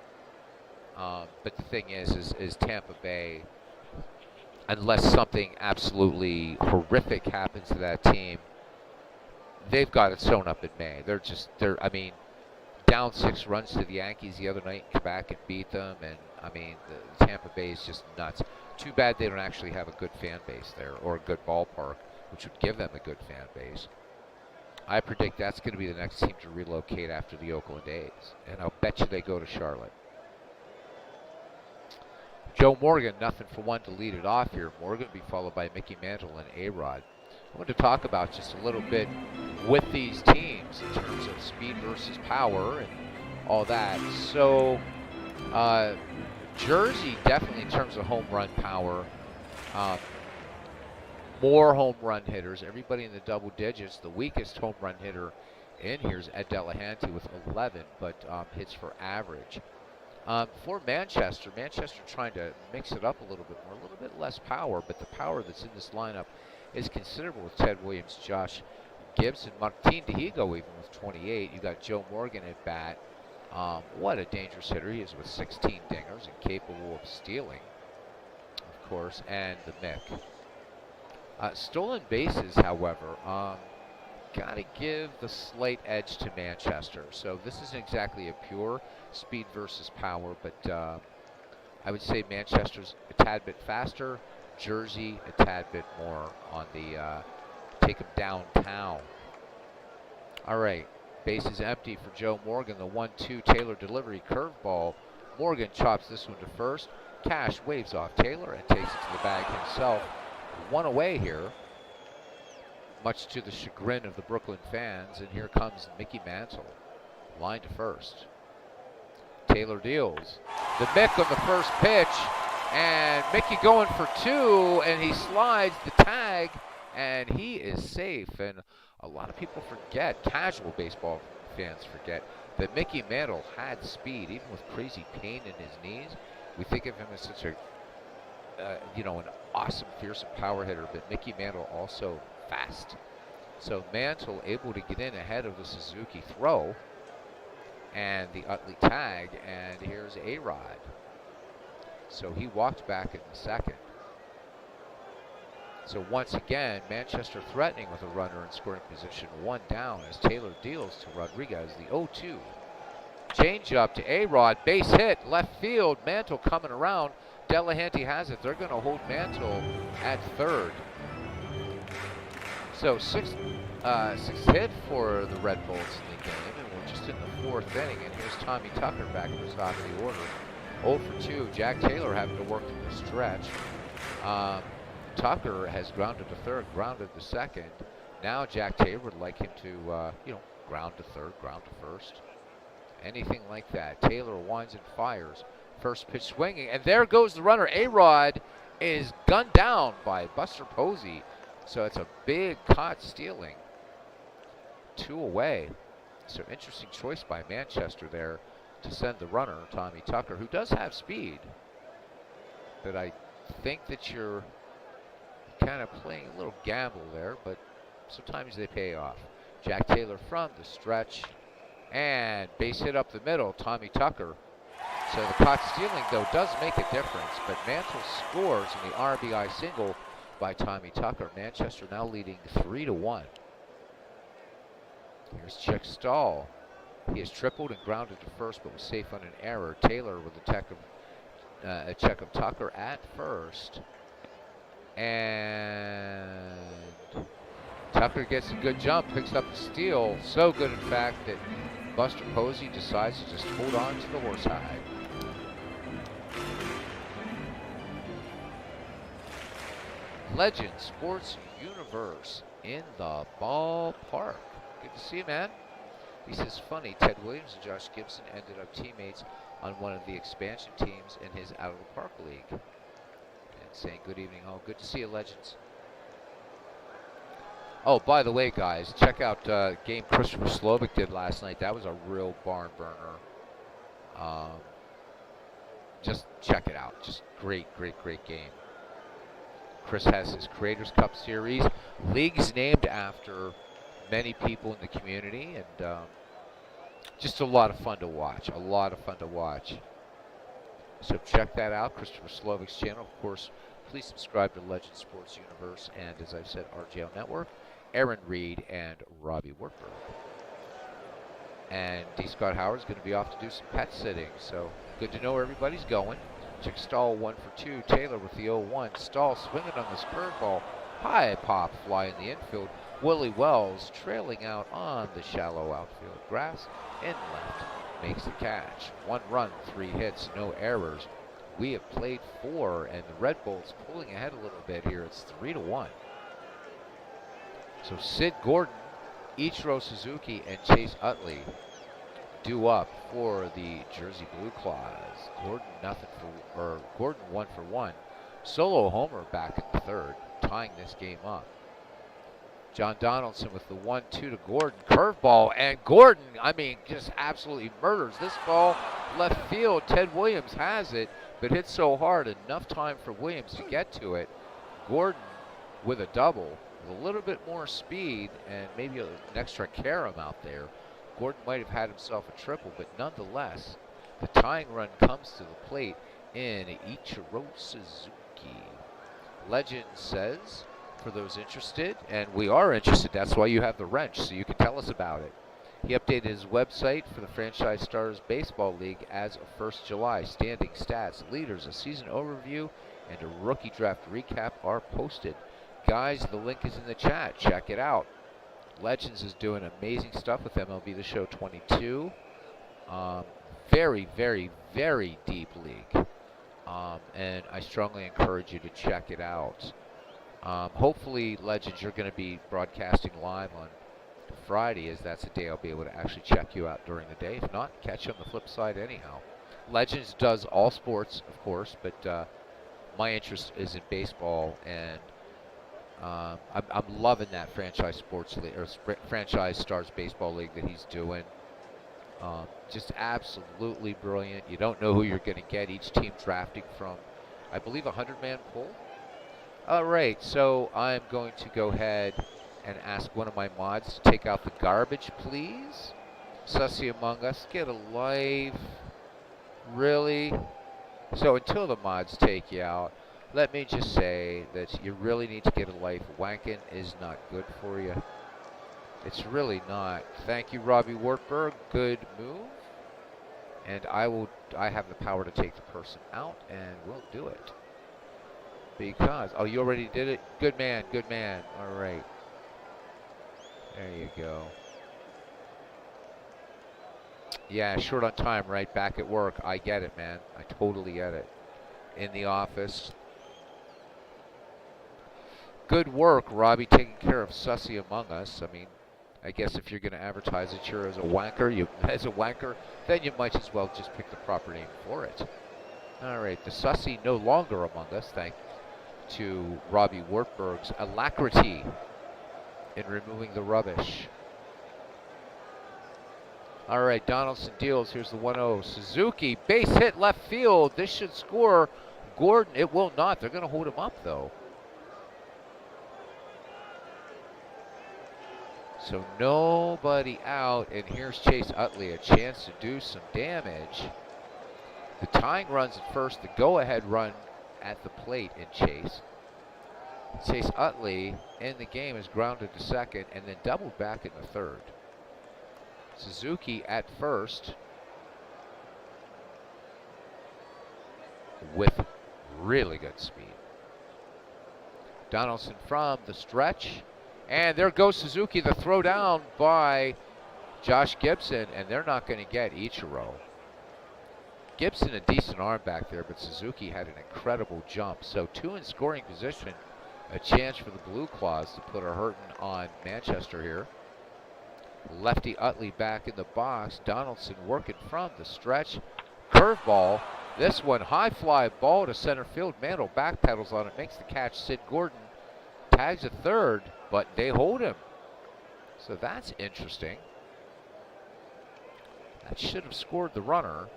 But the thing is Tampa Bay, unless something absolutely horrific happens to that team, they've got it sewn up in May. I mean, down 6 runs to the Yankees the other night, come back and beat them, and I mean, the Tampa Bay is just nuts. Too bad they don't actually have a good fan base there, or a good ballpark, which would give them a good fan base. I predict that's going to be the next team to relocate after the Oakland A's, and I'll bet you they go to Charlotte. Joe Morgan, nothing for 1 to lead it off here. Morgan will be followed by Mickey Mantle and A-Rod. I want to talk about just a little bit with these teams in terms of speed versus power and all that. So, Jersey, definitely in terms of home run power, more home run hitters, everybody in the double digits. The weakest home run hitter in here is Ed Delahanty with 11, but hits for average. For Manchester trying to mix it up a little bit more, a little bit less power, but the power that's in this lineup is considerable with Ted Williams, Josh Gibson, Martin Dihigo even with 28. You got Joe Morgan at bat. What a dangerous hitter he is with 16 dingers and capable of stealing, of course, and the Mick. Stolen bases, however, got to give the slight edge to Manchester. So this isn't exactly a pure speed versus power, but I would say Manchester's a tad bit faster, Jersey a tad bit more on the take them downtown. All right, base is empty for Joe Morgan. The 1-2 Taylor delivery curveball. Morgan chops this one to first. Cash waves off Taylor and takes it to the bag himself. 1 away here, much to the chagrin of the Brooklyn fans. And here comes Mickey Mantle, line to first. Taylor deals the Mick on the first pitch, and Mickey going for 2, and he slides the tag, and he is safe. And a lot of people forget, casual baseball fans forget, that Mickey Mantle had speed, even with crazy pain in his knees. We think of him as such a an awesome, fearsome power hitter, but Mickey Mantle also fast. So Mantle able to get in ahead of the Suzuki throw and the Utley tag, and here's A-Rod. So he walked back in the second. So once again, Manchester threatening with a runner in scoring position, one down as Taylor deals to Rodriguez, the 0-2. Change up to A-Rod, base hit, left field, Mantle coming around. Delahanty has it. They're going to hold Mantle at third. So sixth hit for the Red Bulls in the game, and we're just in the fourth inning. And here's Tommy Tucker back at the top of the order. 0 for 2. Jack Taylor having to work through the stretch. Tucker has grounded to third, grounded to second. Now Jack Taylor would like him to, ground to third, ground to first. Anything like that. Taylor winds and fires. First pitch swinging, and there goes the runner. A-Rod is gunned down by Buster Posey. So it's a big caught stealing. 2 away. So interesting choice by Manchester there to send the runner, Tommy Tucker, who does have speed. But I think that you're kind of playing a little gamble there, but sometimes they pay off. Jack Taylor from the stretch, and base hit up the middle, Tommy Tucker. So the caught stealing, though, does make a difference, but Mantle scores in the RBI single by Tommy Tucker. Manchester now leading 3-1. Here's Chick Stahl. He has tripled and grounded to first, but was safe on an error. Taylor with a check of Tucker at first. And Tucker gets a good jump, picks up the steal. So good, in fact, that Buster Posey decides to just hold on to the horsehide. Legend Sports Universe in the ballpark. Good to see you, man. He says, funny, Ted Williams and Josh Gibson ended up teammates on one of the expansion teams in his Out of the Park League. And saying good evening. Oh, good to see you, Legends. Oh, by the way, guys, check out game Christopher Slovic did last night. That was a real barn burner. Just check it out. Just great, great, great game. Chris has his Creators Cup Series. Leagues named after many people in the community, and just a lot of fun to watch. A lot of fun to watch. So check that out, Christopher Slovic's channel. Of course, please subscribe to Legend Sports Universe and, as I've said, RJL Network, Aaron Reed, and Robbie Wartburg. And D. Scott Howard's going to be off to do some pet sitting, so good to know where everybody's going. Chick Stahl 1 for 2. Taylor with the 0-1. Stahl swinging on this curveball. High pop fly in the infield. Willie Wells trailing out on the shallow outfield grass in left. Makes the catch. 1 run, 3 hits, no errors. We have played 4, and the Red Bulls pulling ahead a little bit here. It's 3-1. So Sid Gordon, Ichiro Suzuki, and Chase Utley due up for the Jersey Blue Claws. Gordon 1 for 1. Solo homer back in the third, tying this game up. John Donaldson with the 1-2 to Gordon. Curveball, and Gordon, just absolutely murders this ball. Left field, Ted Williams has it, but hits so hard, enough time for Williams to get to it. Gordon with a double, with a little bit more speed, and maybe an extra carom out there. Gordon might have had himself a triple, but nonetheless, the tying run comes to the plate in Ichiro Suzuki. Legend says, for those interested, and we are interested, that's why you have the wrench, so you can tell us about it. He updated his website for the Franchise Stars Baseball League as of 1st July. Standing stats, leaders, a season overview, and a rookie draft recap are posted. Guys, the link is in the chat. Check it out. Legends is doing amazing stuff with MLB The Show 22. Very, very, very deep league. And I strongly encourage you to check it out. Hopefully, Legends, you're going to be broadcasting live on Friday, as that's the day I'll be able to actually check you out during the day. If not, catch you on the flip side anyhow. Legends does all sports, of course, but my interest is in baseball, and I'm loving that franchise sports league, or Franchise Stars Baseball League that he's doing. Just absolutely brilliant. You don't know who you're going to get. Each team drafting from I believe, a 100-man pull. All right, so I'm going to go ahead and ask one of my mods to take out the garbage, please. Sussy Among Us, get a life. Really? So until the mods take you out, let me just say that you really need to get a life. Wanking is not good for you. It's really not. Thank you, Robbie Wartburg. Good move. And I have the power to take the person out, and we'll do it. Because, oh, you already did it? Good man, good man. All right. There you go. Yeah, short on time, right? Back at work. I get it, man. I totally get it. In the office. Good work, Robbie, taking care of Sussy Among Us. I mean, I guess if you're going to advertise that you're as a wanker, then you might as well just pick the proper name for it. All right, the Sussy no longer among us, thanks to Robbie Wartburg's alacrity in removing the rubbish. All right, Donaldson deals. Here's the 1-0. Suzuki, base hit left field. This should score. Gordon, it will not. They're going to hold him up, though. So nobody out, and here's Chase Utley, a chance to do some damage. The tying runs at first, the go-ahead run at the plate in Chase. Chase Utley in the game is grounded to second and then doubled back in the third. Suzuki at first with really good speed. Donaldson from the stretch. And there goes Suzuki, the throw down by Josh Gibson, and they're not going to get Ichiro. Gibson, a decent arm back there, but Suzuki had an incredible jump. So 2 in scoring position, a chance for the Blue Claws to put a hurting on Manchester here. Lefty Utley back in the box. Donaldson working from the stretch. Curveball. This one, high fly ball to center field. Mandel backpedals on it, makes the catch. Sid Gordon tags a third, but they hold him. So that's interesting. That should have scored the runner.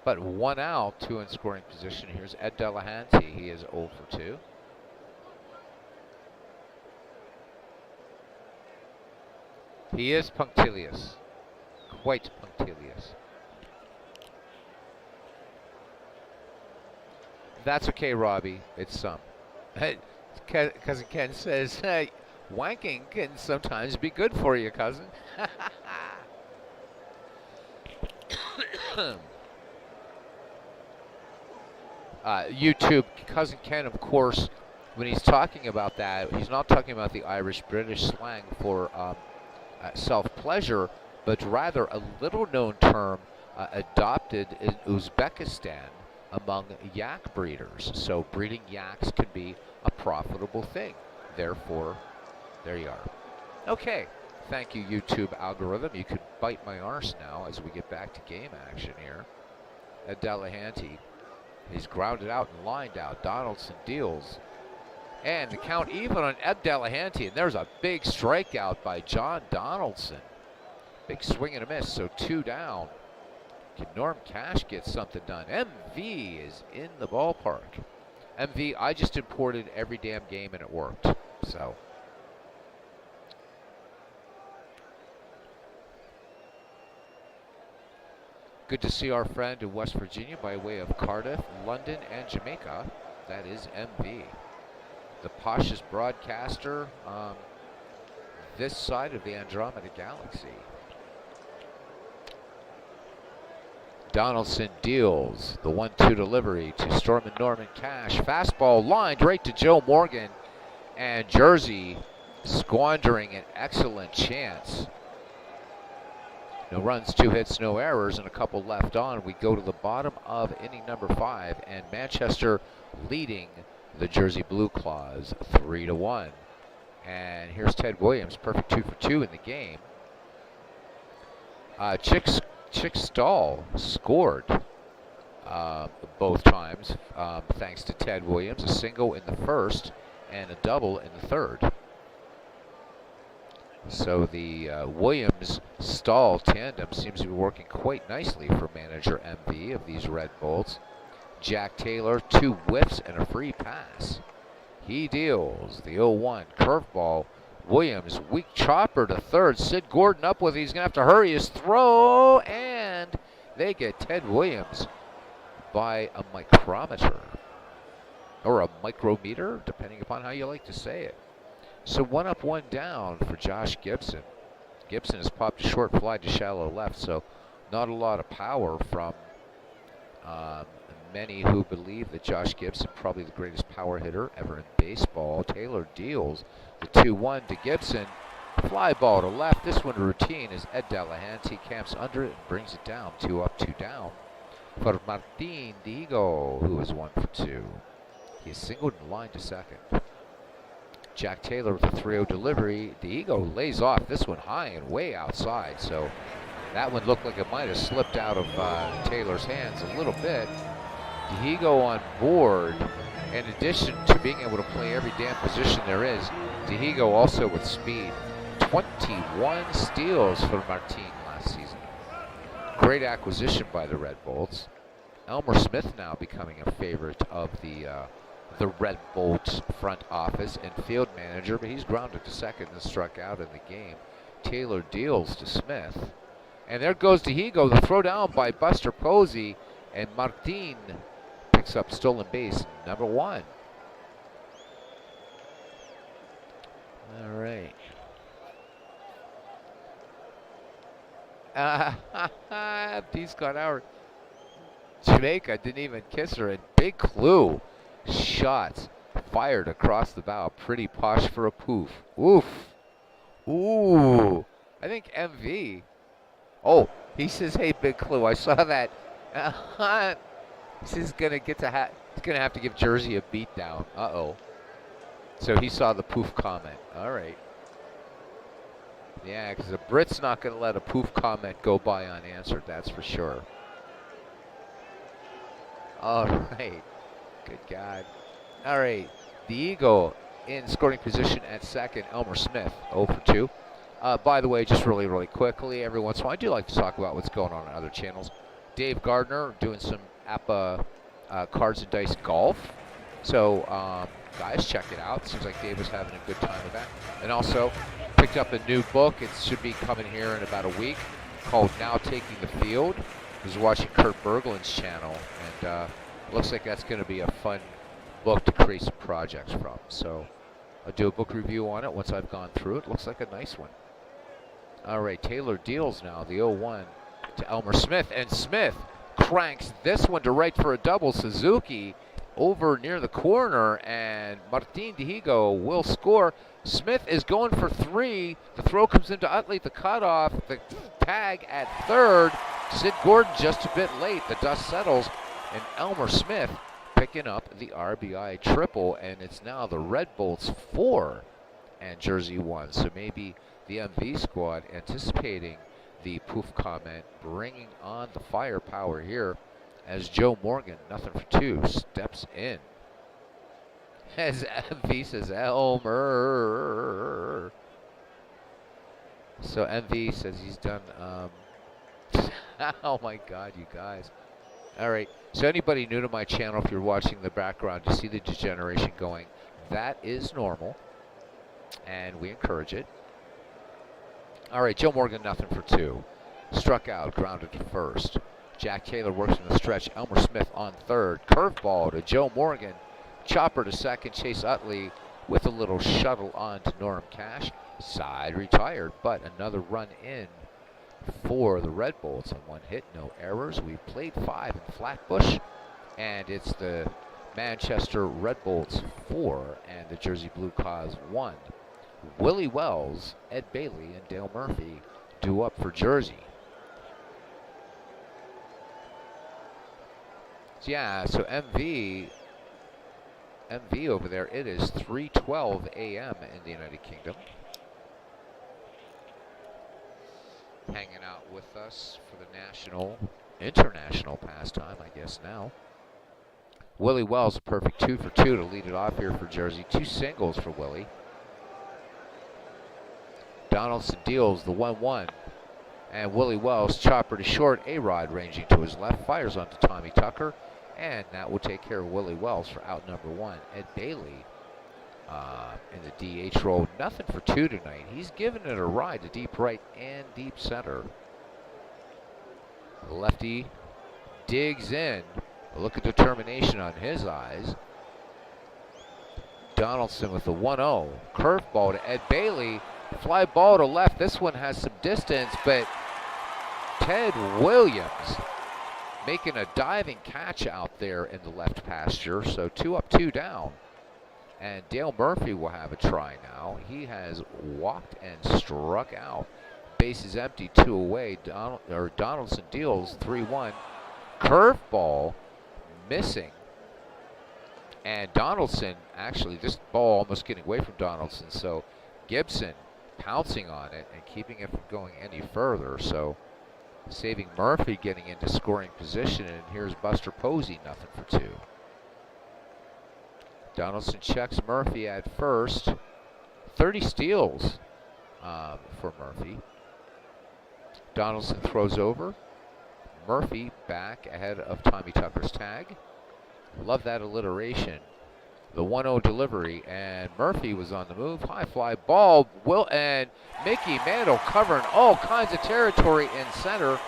But 1 out, 2 in scoring position. Here's Ed Delahanty. He is 0 for 2. He is punctilious. Quite punctilious. That's okay, Robbie. It's some. Cousin Ken says, hey, wanking can sometimes be good for you, cousin. YouTube, Cousin Ken, of course, when he's talking about that, he's not talking about the Irish-British slang for self-pleasure, but rather a little-known term adopted in Uzbekistan among yak breeders. So breeding yaks can be a profitable thing. Therefore, there you are. Okay, thank you, YouTube algorithm. You can bite my arse now as we get back to game action here. Ed Delahanty, he's grounded out and lined out. Donaldson deals. And the count even on Ed Delahanty, and there's a big strikeout by John Donaldson. Big swing and a miss, so 2 down. Can Norm Cash get something done? MV is in the ballpark. MV, I just imported every damn game and it worked. So. Good to see our friend in West Virginia by way of Cardiff, London, and Jamaica. That is MV. The poshest broadcaster this side of the Andromeda Galaxy. Donaldson deals the 1-2 delivery to Stormin Norman Cash. Fastball lined right to Joe Morgan. And Jersey squandering an excellent chance. No runs, 2 hits, no errors, and a couple left on. We go to the bottom of inning number 5, and Manchester leading the Jersey Blue Claws 3-1. And here's Ted Williams, perfect 2 for 2 in the game. Chick Stahl scored both times thanks to Ted Williams, a single in the first and a double in the third. So the Williams-Stahl tandem seems to be working quite nicely for manager MV of these Red Bolts. Jack Taylor, 2 whiffs and a free pass. He deals the 0-1 curveball. Williams, weak chopper to third. Sid Gordon up with it. He's going to have to hurry his throw, and they get Ted Williams by a micrometer, or a micrometer, depending upon how you like to say it. So 1 up, 1 down for Josh Gibson. Gibson has popped a short fly to shallow left, so not a lot of power from many who believe that Josh Gibson, probably the greatest power hitter ever in baseball. Taylor deals the 2-1 to Gibson. Fly ball to left. This one routine as Ed Delahanty camps under it and brings it down. 2 up, 2 down for Martin Diego, who is 1 for 2. He is singled in line to second. Jack Taylor with a 3-0 delivery. Diego lays off this one high and way outside, so that one looked like it might have slipped out of Taylor's hands a little bit. Diego on board. In addition to being able to play every damn position there is, Diego also with speed. 21 steals for Martin last season. Great acquisition by the Red Bolts. Elmer Smith now becoming a favorite of the Red Bolts front office and field manager, but he's grounded to second and struck out in the game. Taylor deals to Smith. And there goes Diego, the throw down by Buster Posey, and Martin picks up stolen base number 1. All right. D. Scott Howard. Jamaica didn't even kiss her, and big clue. Shots fired across the bow. Pretty posh for a poof. Oof. Ooh. I think MV. Oh, he says, "Hey, big clue." I saw that. He's gonna he's gonna have to give Jersey a beat down. Uh-oh. So he saw the poof comment. All right. Yeah, because the Brit's not gonna let a poof comment go by unanswered. That's for sure. All right. Good God. All right. Diego in scoring position at second. Elmer Smith, 0 for 2. By the way, just really quickly, every once in a while, I do like to talk about what's going on other channels. Dave Gardner doing some APA Cards and Dice Golf. So, guys, check it out. Seems like Dave was having a good time with that. And also, picked up a new book. It should be coming here in about a week, called Now Taking the Field. I was watching Kurt Berglund's channel, and looks like that's going to be a fun book to create some projects from. So I'll do a book review on it once I've gone through it. Looks like a nice one. All right, Taylor deals now the 0-1 to Elmer Smith, and Smith cranks this one to right for a double. Suzuki over near the corner, and Martin Diego will score. Smith is going for 3. The throw comes into Utley, the cutoff, the tag at third. Sid Gordon just a bit late. The dust settles, and Elmer Smith picking up the RBI triple, and it's now the Red Bolts 4 and Jersey 1. So maybe the MV squad anticipating the poof comment, bringing on the firepower here as Joe Morgan, nothing for 2, steps in. As MV says, Elmer. So MV says he's done, oh my God, you guys. All right, so anybody new to my channel, if you're watching the background, you see the degeneration going. That is normal, and we encourage it. All right, Joe Morgan, nothing for 2. Struck out, grounded to first. Jack Taylor works in the stretch. Elmer Smith on third. Curveball to Joe Morgan. Chopper to second. Chase Utley with a little shuttle on to Norm Cash. Side retired, but another run in for the Red Bolts on 1 hit, no errors. We've played 5 in Flatbush, and it's the Manchester Red Bolts 4 and the Jersey Blue Cause 1. Willie Wells, Ed Bailey, and Dale Murphy due up for Jersey. Yeah, so MV over there, it is 3:12 a.m. in the United Kingdom. Hanging out with us for the international pastime, I guess now. Willie Wells, a perfect 2 for 2 to lead it off here for Jersey. 2 singles for Willie. Donaldson deals the 1-1. And Willie Wells, chopper to short. A-Rod ranging to his left, fires onto Tommy Tucker. And that will take care of Willie Wells for out number 1. Ed Bailey in the DH role. Nothing for 2 tonight. He's given it a ride to deep right and deep center. The lefty digs in. A look of determination on his eyes. Donaldson with the 1-0. Curveball to Ed Bailey. Fly ball to left. This one has some distance, but Ted Williams making a diving catch out there in the left pasture. So 2 up, 2 down. And Dale Murphy will have a try now. He has walked and struck out. Bases empty, 2 away. Donaldson deals 3-1. Curveball missing. And Donaldson, actually, this ball almost getting away from Donaldson. So Gibson pouncing on it and keeping it from going any further. So saving Murphy getting into scoring position. And here's Buster Posey, nothing for 2. Donaldson checks Murphy at first. 30 steals for Murphy. Donaldson throws over. Murphy back ahead of Tommy Tucker's tag. Love that alliteration. The 1-0 delivery, and Murphy was on the move. High fly ball. And Mickey Mantle covering all kinds of territory in center.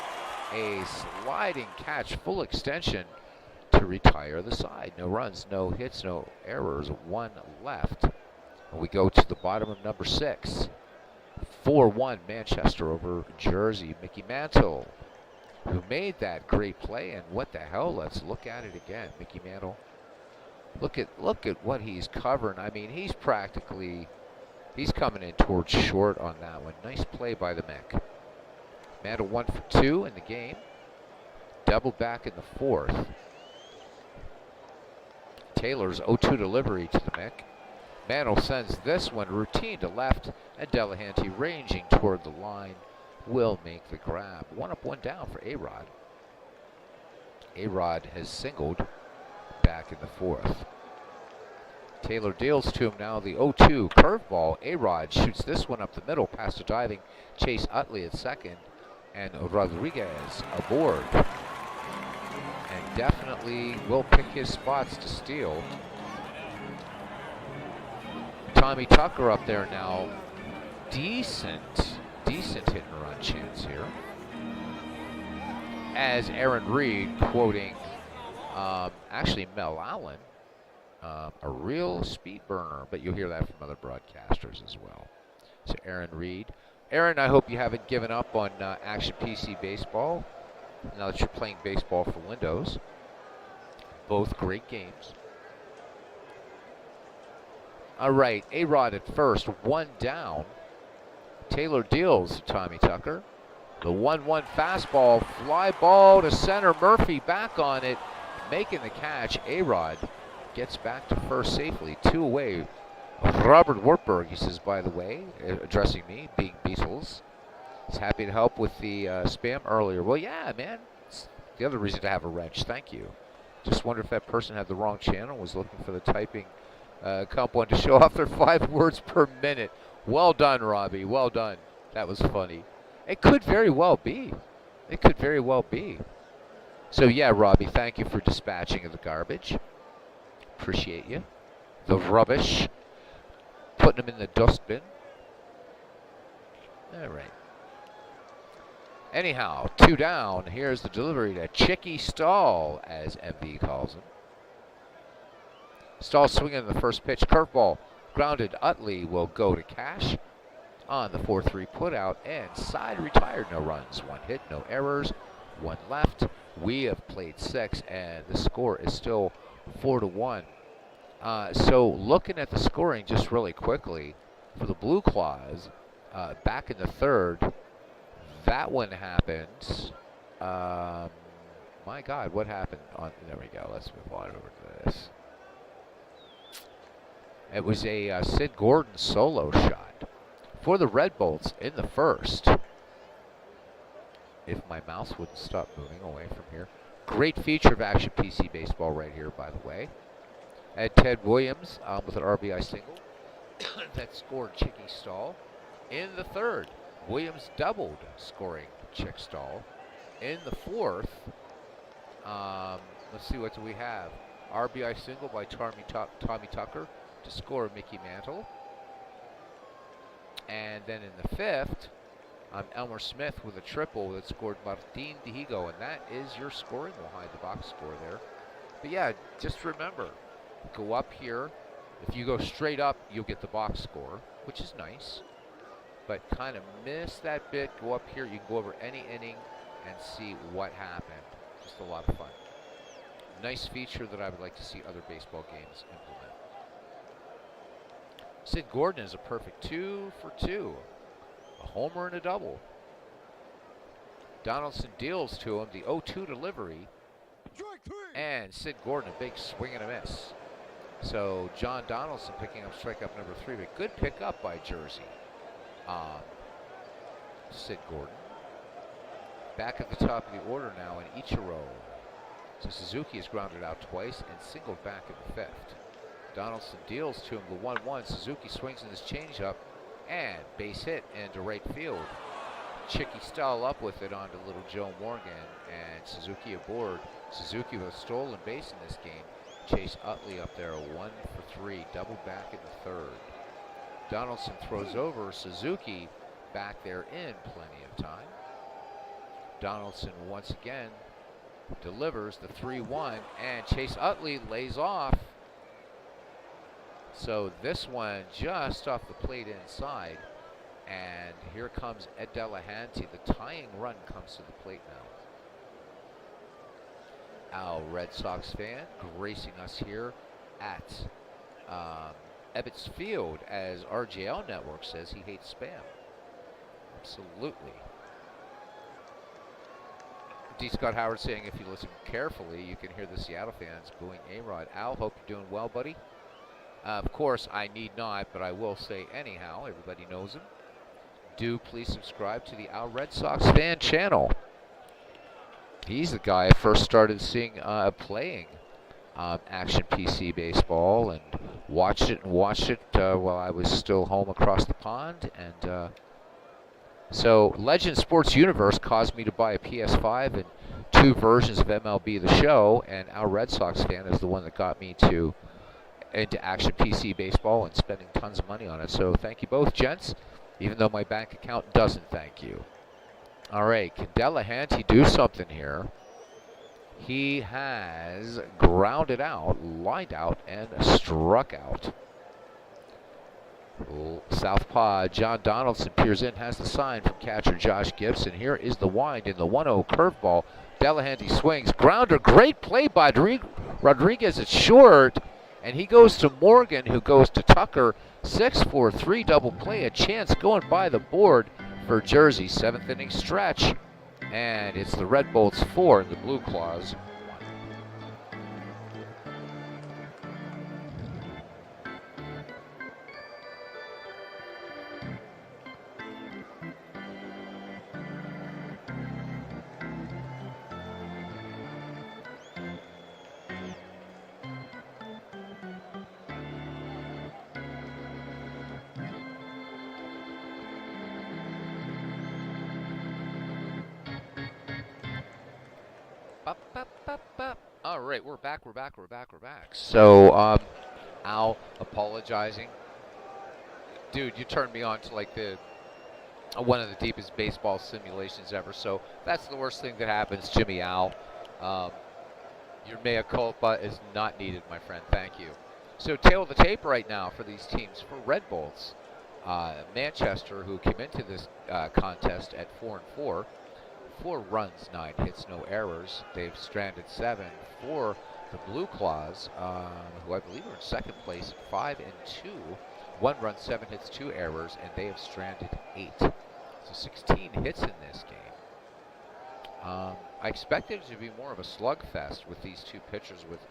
A sliding catch, full extension to retire the side. No runs, no hits, no errors. 1 left. And we go to the bottom of number 6. 4-1 Manchester over Jersey. Mickey Mantle, who made that great play, and what the hell? Let's look at it again. Mickey Mantle. Look at what he's covering. I mean, he's coming in towards short on that one. Nice play by the Mick. Mantle 1 for 2 in the game. Double back in the 4th. Taylor's 0-2 delivery to the Mick. Mantle sends this one routine to left, and Delahanty ranging toward the line will make the grab. 1 up, 1 down for A-Rod. A-Rod has singled back in the 4th. Taylor deals to him now the 0-2 curveball. A-Rod shoots this one up the middle past a diving Chase Utley at second, and Rodriguez aboard. And definitely will pick his spots to steal. Tommy Tucker up there now. Decent hit and run chance here. As Aaron Reed quoting actually Mel Allen, a real speed burner, but you'll hear that from other broadcasters as well. So Aaron Reed. Aaron, I hope you haven't given up on Action PC Baseball now that you're playing baseball for Windows. Both great games. All right, A-Rod at first, 1 down. Taylor deals to Tommy Tucker. The 1-1 fastball, fly ball to center. Murphy back on it, making the catch. A-Rod gets back to first safely, 2 away. Robert Wartburg, he says, by the way, addressing me, being Beatles. He's happy to help with the spam earlier. Well, yeah, man. It's the other reason to have a wrench. Thank you. Just wonder if that person had the wrong channel, was looking for the typing comp one to show off their 5 words per minute. Well done, Robbie. Well done. That was funny. It could very well be. It could very well be. So, yeah, Robbie, thank you for dispatching of the garbage. Appreciate you. The rubbish. Putting them in the dustbin. All right. Anyhow, 2 down. Here's the delivery to Chicky Stahl, as MV calls him. Stahl swinging in the first pitch. Curveball. Grounded. Utley will go to Cash on the 4-3 putout, and side retired. No runs, 1 hit, no errors, 1 left. We have played 6, and the score is still 4-1. So looking at the scoring just really quickly for the Blue Claws, back in the 3rd, that one happened. My God, what happened? There we go. Let's move on over to this. It was a Sid Gordon solo shot for the Red Bolts in the 1st. If my mouse wouldn't stop moving away from here. Great feature of Action PC Baseball right here, by the way. And Ted Williams with an RBI single that scored Chicky Stahl. In the third, Williams doubled, scoring Chickstall. In the fourth, let's see, what do we have? RBI single by Tommy Tucker to score Mickey Mantle. And then in the fifth, Elmer Smith with a triple that scored Martin Dihigo, and that is your scoring behind the box score there. But yeah, just remember, go up here. If you go straight up, you'll get the box score, which is nice. But kind of miss that bit, go up here, you can go over any inning and see what happened. Just a lot of fun. Nice feature that I would like to see other baseball games implement. Sid Gordon is a perfect 2 for 2. A homer and a double. Donaldson deals to him the 0-2 delivery. And Sid Gordon a big swing and a miss. So John Donaldson picking up strikeout number 3, but good pickup by Jersey. Sid Gordon. Back at the top of the order now in Ichiro. So Suzuki is grounded out twice and singled back in the fifth. Donaldson deals to him the 1-1. Suzuki swings in his changeup and base hit into right field. Chicky Stahl up with it onto little Joe Morgan, and Suzuki aboard. Suzuki with a stolen base in this game. Chase Utley up there, a 1 for 3, double back in the third. Donaldson throws over Suzuki back there in plenty of time. Donaldson once again delivers the 3-1, and Chase Utley lays off. So this one just off the plate inside. And here comes Ed Delahanty. The tying run comes to the plate now. Our Red Sox fan gracing us here at Ebbets Field, as RJL Network says he hates spam. Absolutely. D. Scott Howard saying if you listen carefully, you can hear the Seattle fans booing A-Rod. Al, hope you're doing well, buddy. Of course, I need not, but I will say anyhow. Everybody knows him. Do please subscribe to the Our Red Sox fan channel. He's the guy I first started seeing playing Action PC baseball, and watched it while I was still home across the pond. And so Legend Sports Universe caused me to buy a PS5 and 2 versions of MLB The Show, and Our Red Sox fan is the one that got me into Action PC baseball and spending tons of money on it. So thank you both, gents. Even though my bank account doesn't thank you. All right, can Delahanty do something here? He has grounded out, lined out, and struck out. Southpaw John Donaldson peers in, has the sign from catcher Josh Gibson. Here is the wind in the 1-0 curveball. Delahanty swings, grounder, great play by Rodriguez. It's short, and he goes to Morgan, who goes to Tucker. 6-4-3 double play, a chance going by the board for Jersey. 7th inning stretch, and it's the Red Bolts 4 and the Blue Claws 1. All right, we're back. So, Al apologizing. Dude, you turned me on to like one of the deepest baseball simulations ever. So that's the worst thing that happens, Jimmy Al. Your mea culpa is not needed, my friend. Thank you. So tail of the tape right now for these teams. For Red Bolts, Manchester, who came into this contest at 4-4. 4 runs, 9 hits, no errors. They've stranded 7 for the Blue Claws, who I believe are in second place at 5-2. 1 run, 7 hits, 2 errors, and they have stranded 8. So 16 hits in this game. I expected it to be more of a slugfest with these two pitchers with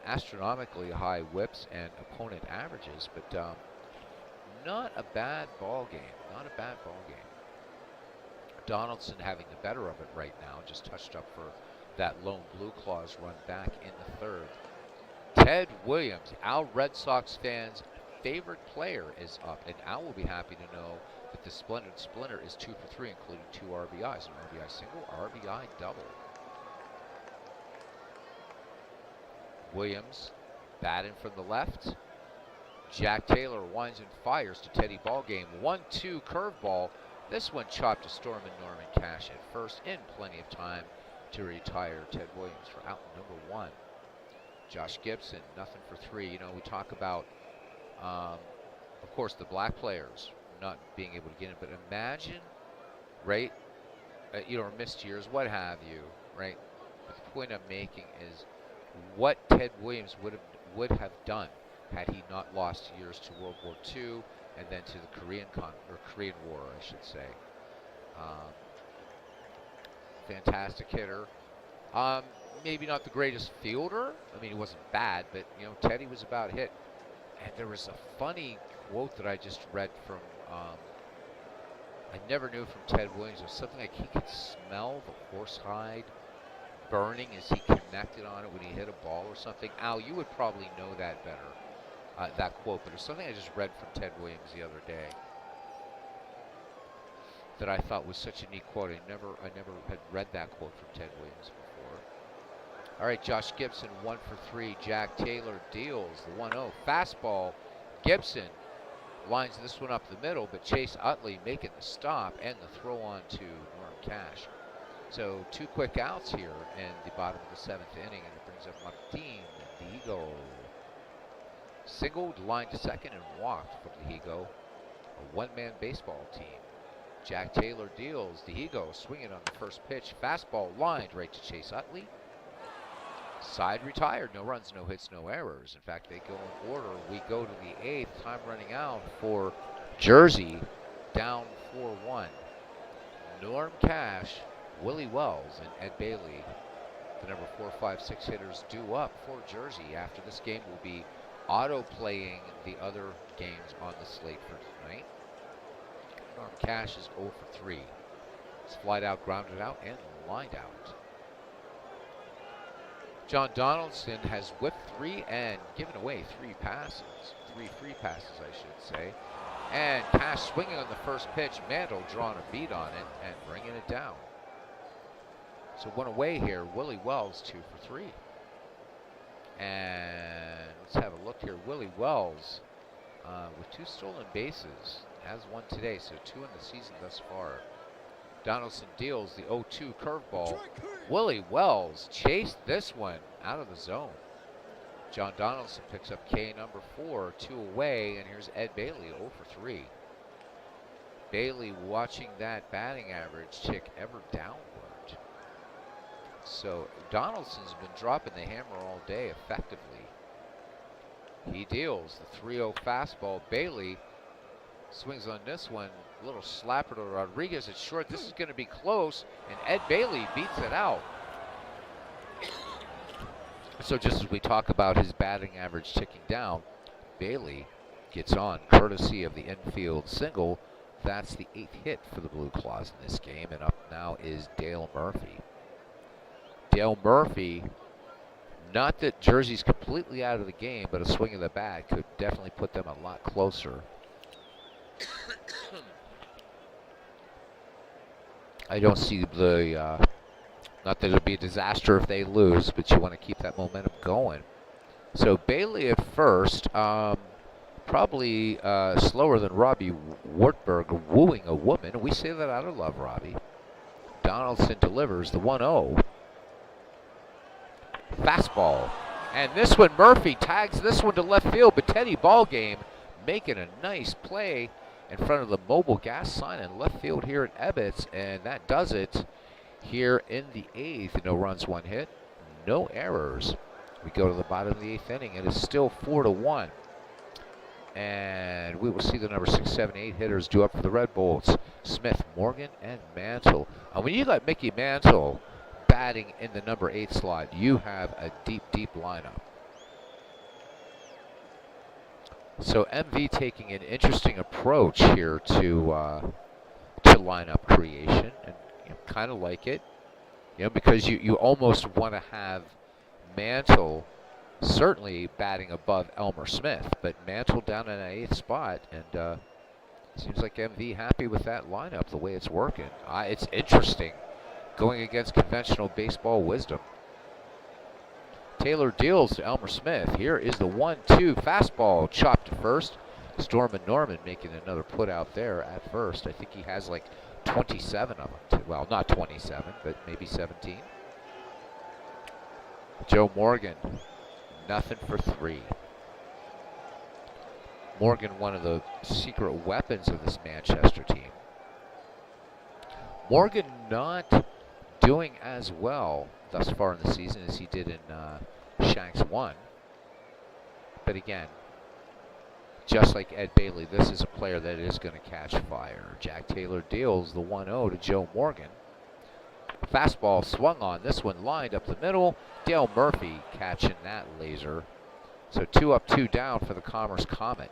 astronomically high whips and opponent averages, but not a bad ball game. Donaldson having the better of it right now, just touched up for that lone Blue Claws run back in the third. Ted Williams, our Red Sox fans' favorite player is up, and Al will be happy to know that the Splendid Splinter is 2 for 3, including 2 RBIs. An RBI single, RBI double. Williams batting from the left. Jack Taylor winds and fires to Teddy Ballgame. 1-2 curveball. This one chopped to Storm and Norman Cash at first, in plenty of time to retire Ted Williams for out number 1. Josh Gibson, nothing for 3. You know, we talk about, of course, the black players not being able to get in, but imagine, right, missed years, what have you, right? But the point I'm making is what Ted Williams would have done had he not lost years to World War II and then to the Korean War, I should say. Fantastic hitter. Maybe not the greatest fielder. I mean, he wasn't bad, but Teddy was about hit. And there was a funny quote that I just read from. I never knew from Ted Williams. It was something like he could smell the horsehide burning as he connected on it when he hit a ball or something. Al, you would probably know that better, that quote. But it was something I just read from Ted Williams the other day that I thought was such a neat quote. I never had read that quote from Ted Williams before. All right, Josh Gibson, 1 for 3. Jack Taylor deals the 1-0 fastball. Gibson lines this one up the middle, but Chase Utley making the stop and the throw on to Norm Cash. So 2 quick outs here in the bottom of the 7th inning, and it brings up Martin Dihigo. Singled, line to second, and walked for Dihigo. A one-man baseball team. Jack Taylor deals. Dihigo swinging on the first pitch. Fastball lined right to Chase Utley. Side retired. No runs, no hits, no errors. In fact, they go in order. We go to the 8th. Time running out for Jersey. Down 4-1. Norm Cash, Willie Wells, and Ed Bailey, the number 4, 5, 6 hitters, due up for Jersey. After this game, will be auto-playing the other games on the slate for tonight. Norm Cash is 0 for 3. It's flied out, grounded out, and lined out. John Donaldson has whipped 3 and given away 3 passes. 3 free passes, I should say. And Cash swinging on the first pitch. Mantle drawing a beat on it and bringing it down. So one away here. Willie Wells 2 for 3. And let's have a look here. Willie Wells with 2 stolen bases. Has 1 today, so 2 in the season thus far. Donaldson deals the 0-2 curveball. Willie Wells chased this one out of the zone. John Donaldson picks up K number 4, 2 away, and here's Ed Bailey, 0 for 3. Bailey watching that batting average tick ever downward. So Donaldson's been dropping the hammer all day effectively. He deals the 3-0 fastball. Bailey swings on this one. A little slapper to Rodriguez at short. This is going to be close, and Ed Bailey beats it out. So just as we talk about his batting average ticking down, Bailey gets on courtesy of the infield single. That's the 8th hit for the Blue Claws in this game, and up now is Dale Murphy. Dale Murphy, not that Jersey's completely out of the game, but a swing of the bat could definitely put them a lot closer. I don't see the, not that it'll be a disaster if they lose, but you want to keep that momentum going. So Bailey at first, probably slower than Robbie Wartburg wooing a woman. We say that out of love, Robbie. Donaldson delivers the 1-0. Fastball. And this one, Murphy tags this one to left field, but Teddy Ballgame making a nice play in front of the mobile gas sign in left field here at Ebbets, and that does it here in the 8th. No runs, 1 hit, no errors. We go to the bottom of the 8th inning. It is still 4-1. And we will see the number 6, 7, 8 hitters due up for the Red Bolts. Smith, Morgan, and Mantle. And when you got Mickey Mantle batting in the number 8 slot, you have a deep, deep lineup. So MV taking an interesting approach here to lineup creation, and kind of like it, because you almost want to have Mantle certainly batting above Elmer Smith, but Mantle down in an 8th spot, and seems like MV happy with that lineup, the way it's working. It's interesting going against conventional baseball wisdom. Taylor deals to Elmer Smith. Here is the 1-2 fastball chopped to first. Stormin Norman making another put out there at first. I think he has like 27 of them. Well, not 27, but maybe 17. Joe Morgan, nothing for 3. Morgan, one of the secret weapons of this Manchester team. Morgan not doing as well thus far in the season as he did in Shanks 1. But again, just like Ed Bailey, this is a player that is going to catch fire. Jack Taylor deals the 1-0 to Joe Morgan. Fastball swung on. This one lined up the middle. Dale Murphy catching that laser. So 2 up, 2 down for the Commerce Comet.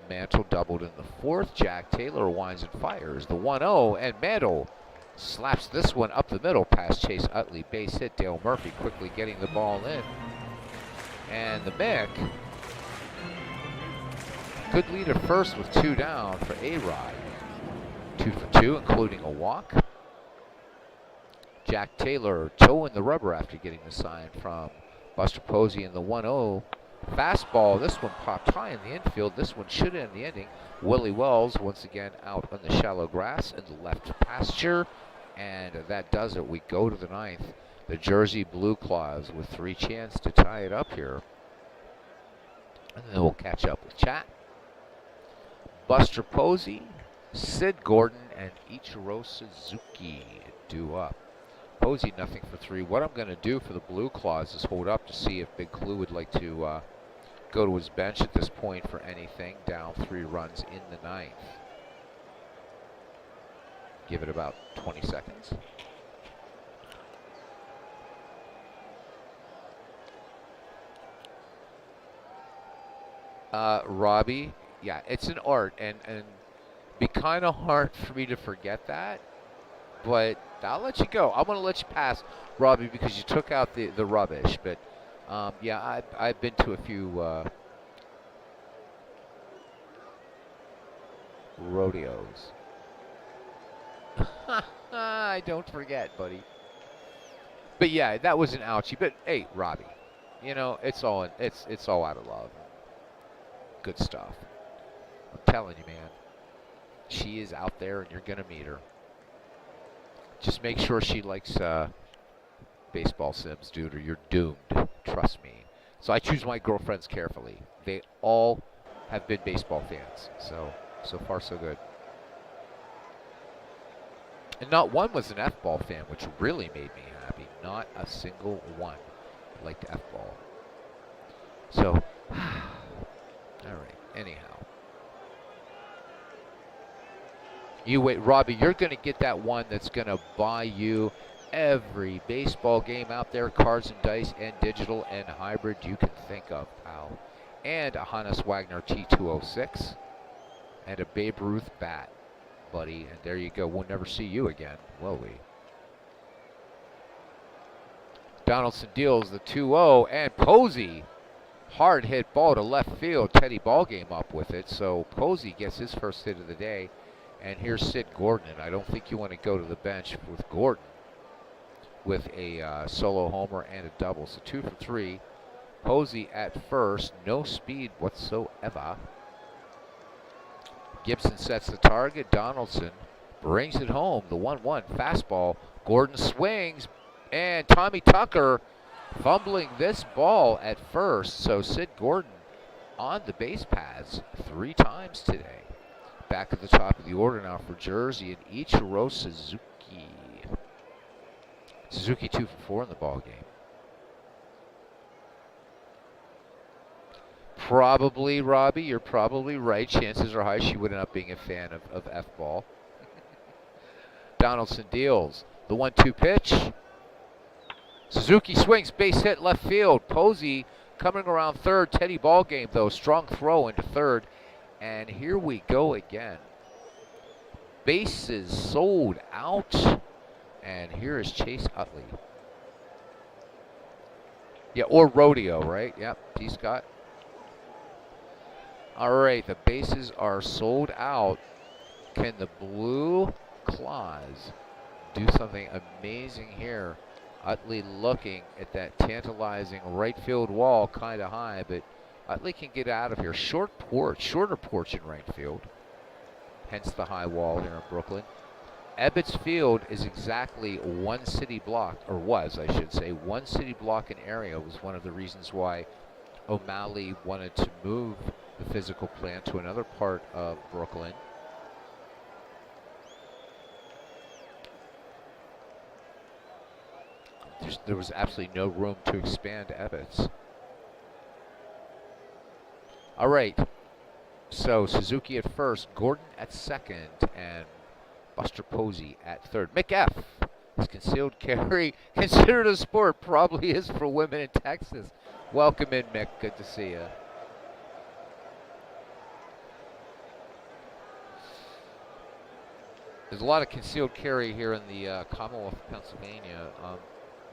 Mantle doubled in the 4th. Jack Taylor winds and fires the 1-0, and Mantle slaps this one up the middle past Chase Utley. Base hit. Dale Murphy quickly getting the ball in. And the Mick could lead at first with 2 down for A-Rod. 2 for 2, including a walk. Jack Taylor toeing the rubber after getting the sign from Buster Posey in the 1-0. Fastball, this one popped high in the infield. This one should end the inning. Willie Wells once again out on the shallow grass in the left pasture. And that does it. We go to the 9th. The Jersey Blue Claws with 3 chances to tie it up here. And then we'll catch up with chat. Buster Posey, Sid Gordon, and Ichiro Suzuki due up. Posey nothing for 3. What I'm going to do for the Blue Claws is hold up to see if Big Clue would like to go to his bench at this point for anything. Down 3 runs in the 9th. Give it about 20 seconds. Robbie, yeah, it's an art, and be kind of hard for me to forget that, but I'll let you go. I'm going to let you pass, Robbie, because you took out the rubbish, but yeah, I've been to a few rodeos. I don't forget, buddy. But yeah, that was an ouchie. But hey, Robbie, you know, it's all out of love. Good stuff. I'm telling you, man. She is out there, and you're gonna meet her. Just make sure she likes baseball sims, dude, or you're doomed. Trust me. So I choose my girlfriends carefully. They all have been baseball fans. So far, so good. And not one was an F-ball fan, which really made me happy. Not a single one liked F-ball. So, all right, anyhow. You wait, Robbie, you're going to get that one that's going to buy you every baseball game out there, cards and dice and digital and hybrid you can think of, pal. And a Hannes Wagner T206 and a Babe Ruth bat, buddy. And there you go. We'll never see you again, will we? Donaldson deals the 2-0, and Posey, hard hit ball to left field. Teddy Ballgame up with it, so Posey gets his first hit of the day. And here's Sid Gordon, and I don't think you want to go to the bench with Gordon with a solo homer and a double. So 2 for 3. Posey at first, no speed whatsoever. Gibson sets the target. Donaldson brings it home. The 1-1 fastball. Gordon swings, and Tommy Tucker fumbling this ball at first. So Sid Gordon on the base paths 3 times today. Back at the top of the order now for Jersey and Ichiro Suzuki. Suzuki 2 for 4 in the ball game. Probably, Robbie, you're probably right. Chances are high she would end up being a fan of F-ball. Donaldson deals the 1-2 pitch. Suzuki swings, base hit left field. Posey coming around third. Teddy Ballgame, though, strong throw into third. And here we go again. Bases sold out. And here is Chase Utley. Yeah, or rodeo, right? Yep, P. Scott. All right, the bases are sold out. Can the Blue Claws do something amazing here? Utley looking at that tantalizing right field wall, kind of high, but Utley can get out of here. Shorter porch in right field. Hence the high wall here in Brooklyn. Ebbets Field is exactly one city block, or was, I should say, one city block in area. Was one of the reasons why O'Malley wanted to move the physical plant to another part of Brooklyn. There was absolutely no room to expand Ebbets. All right, so Suzuki at first, Gordon at second, and Buster Posey at third. McF is concealed carry considered a sport? Probably is for women in Texas. Welcome in, Mick. Good to see you. There's a lot of concealed carry here in the Commonwealth of Pennsylvania.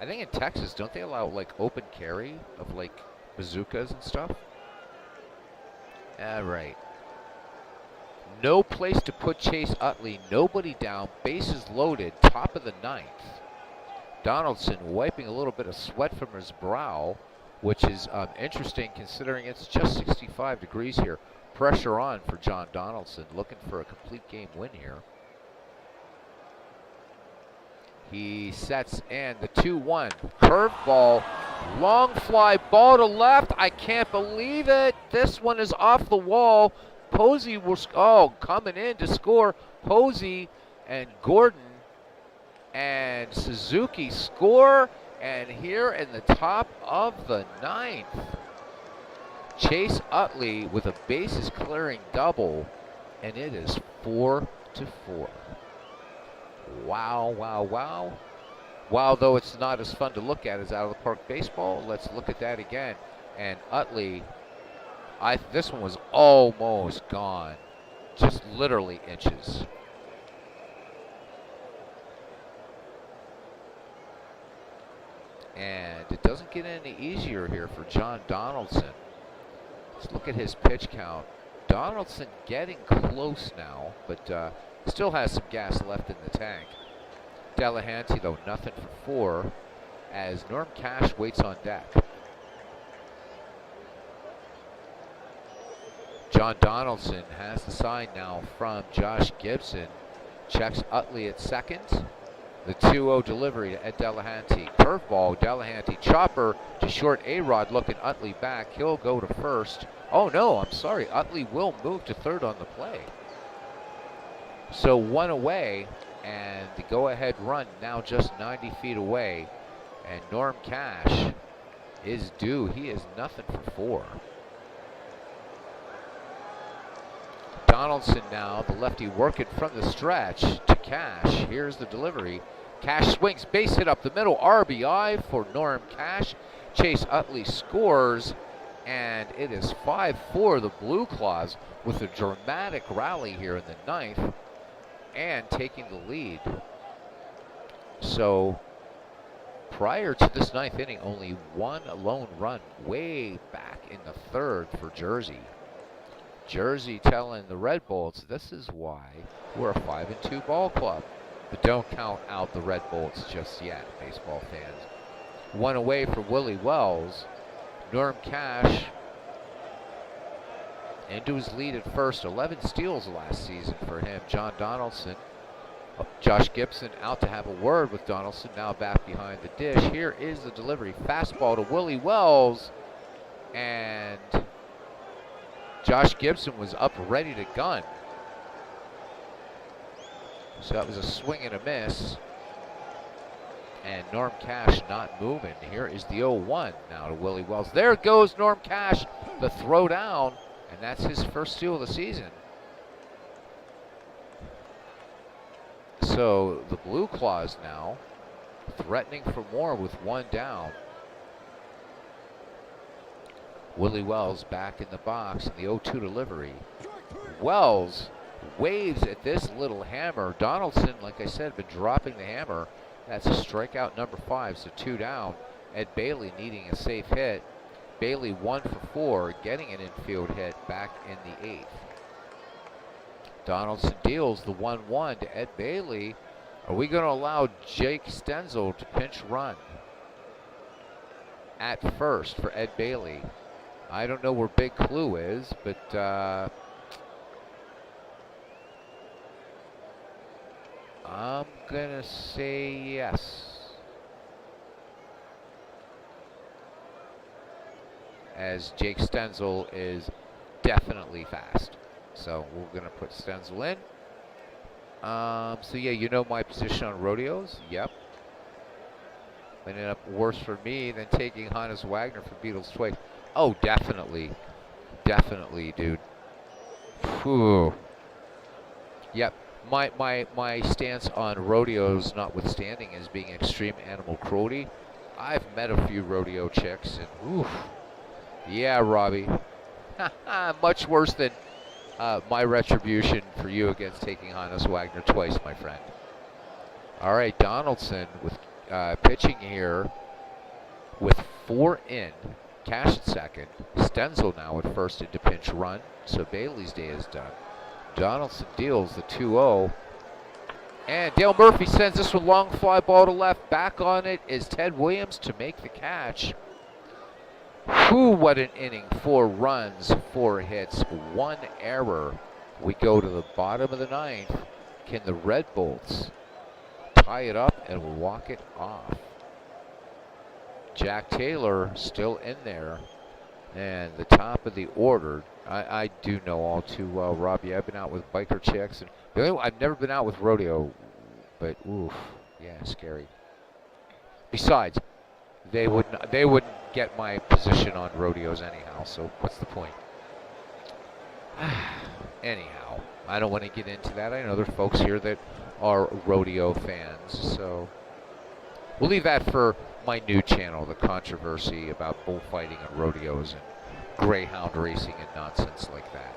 I think in Texas, don't they allow like open carry of like bazookas and stuff? All right. No place to put Chase Utley. Nobody down. Bases loaded. Top of the ninth. Donaldson wiping a little bit of sweat from his brow, which is interesting considering it's just 65 degrees here. Pressure on for John Donaldson, looking for a complete game win here. He sets, and the 2-1 curveball, long fly ball to left. I can't believe it. This one is off the wall. Posey was coming in to score. Posey and Gordon and Suzuki score, and here in the top of the ninth, Chase Utley with a bases clearing double, and it is 4-4. Wow, wow, wow. Wow, though it's not as fun to look at as out of the park baseball, let's look at that again. And Utley, this one was almost gone, just literally inches. And it doesn't get any easier here for John Donaldson. Let's look at his pitch count. Donaldson getting close now, but still has some gas left in the tank. Delahanty, though, nothing for 4, as Norm Cash waits on deck. John Donaldson has the sign now from Josh Gibson. Checks Utley at second. The 2-0 delivery to Ed Delahanty. Curveball, Delahanty, chopper to short. A-Rod looking Utley back. He'll go to first. Oh no, I'm sorry. Utley will move to third on the play. So 1 away, and the go-ahead run now just 90 feet away. And Norm Cash is due. He is nothing for 4. Donaldson now, the lefty working from the stretch to Cash. Here's the delivery. Cash swings, base hit up the middle. RBI for Norm Cash. Chase Utley scores, and it is 5-4. The Blue Claws with a dramatic rally here in the ninth and taking the lead. So prior to this ninth inning, only one lone run way back in the third for Jersey. Jersey telling the Red Bolts, this is why we're a 5-2 ball club. But don't count out the Red Bolts just yet, baseball fans. 1 away for Willie Wells. Norm Cash into his lead at first. 11 steals last season for him. John Donaldson. Josh Gibson out to have a word with Donaldson. Now back behind the dish. Here is the delivery. Fastball to Willie Wells. And Josh Gibson was up ready to gun. So that was a swing and a miss. And Norm Cash not moving. Here is the 0-1 now to Willie Wells. There goes Norm Cash, the throw down, and that's his first steal of the season. So the Blue Claws now threatening for more with 1 down. Willie Wells back in the box in the 0-2 delivery. Wells waves at this little hammer. Donaldson, like I said, been dropping the hammer. That's strikeout number 5, so 2 down. Ed Bailey needing a safe hit. Bailey 1 for 4, getting an infield hit back in the 8th. Donaldson deals the 1-1 to Ed Bailey. Are we going to allow Jake Stenzel to pinch run at first for Ed Bailey? I don't know where Big Clue is, but I'm going to say yes. As Jake Stenzel is definitely fast. So we're going to put Stenzel in. So yeah, you know my position on rodeos? Yep. Ended up worse for me than taking Hannes Wagner for Beatles twice. Oh, definitely. Definitely, dude. Whew. Yep. My stance on rodeos notwithstanding is being extreme animal cruelty. I've met a few rodeo chicks and oof. Yeah, Robbie. Much worse than my retribution for you against taking Hannes Wagner twice, my friend. All right, Donaldson with pitching here with 4 in. Cash at second. Stenzel now at first into pinch run. So Bailey's day is done. Donaldson deals the 2-0. And Dale Murphy sends this one long fly ball to left. Back on it is Ted Williams to make the catch. Whew, what an inning. 4 runs, 4 hits, 1 error. We go to the bottom of the 9th. Can the Red Bolts tie it up and walk it off? Jack Taylor still in there. And the top of the order, I do know all too well, Robbie. I've been out with biker chicks. And I've never been out with rodeo, but oof, yeah, scary. Besides, they wouldn't get my position on rodeos anyhow, so what's the point? Anyhow, I don't want to get into that. I know there's folks here that are rodeo fans, so we'll leave that for my new channel, the controversy about bullfighting and rodeos and greyhound racing and nonsense like that.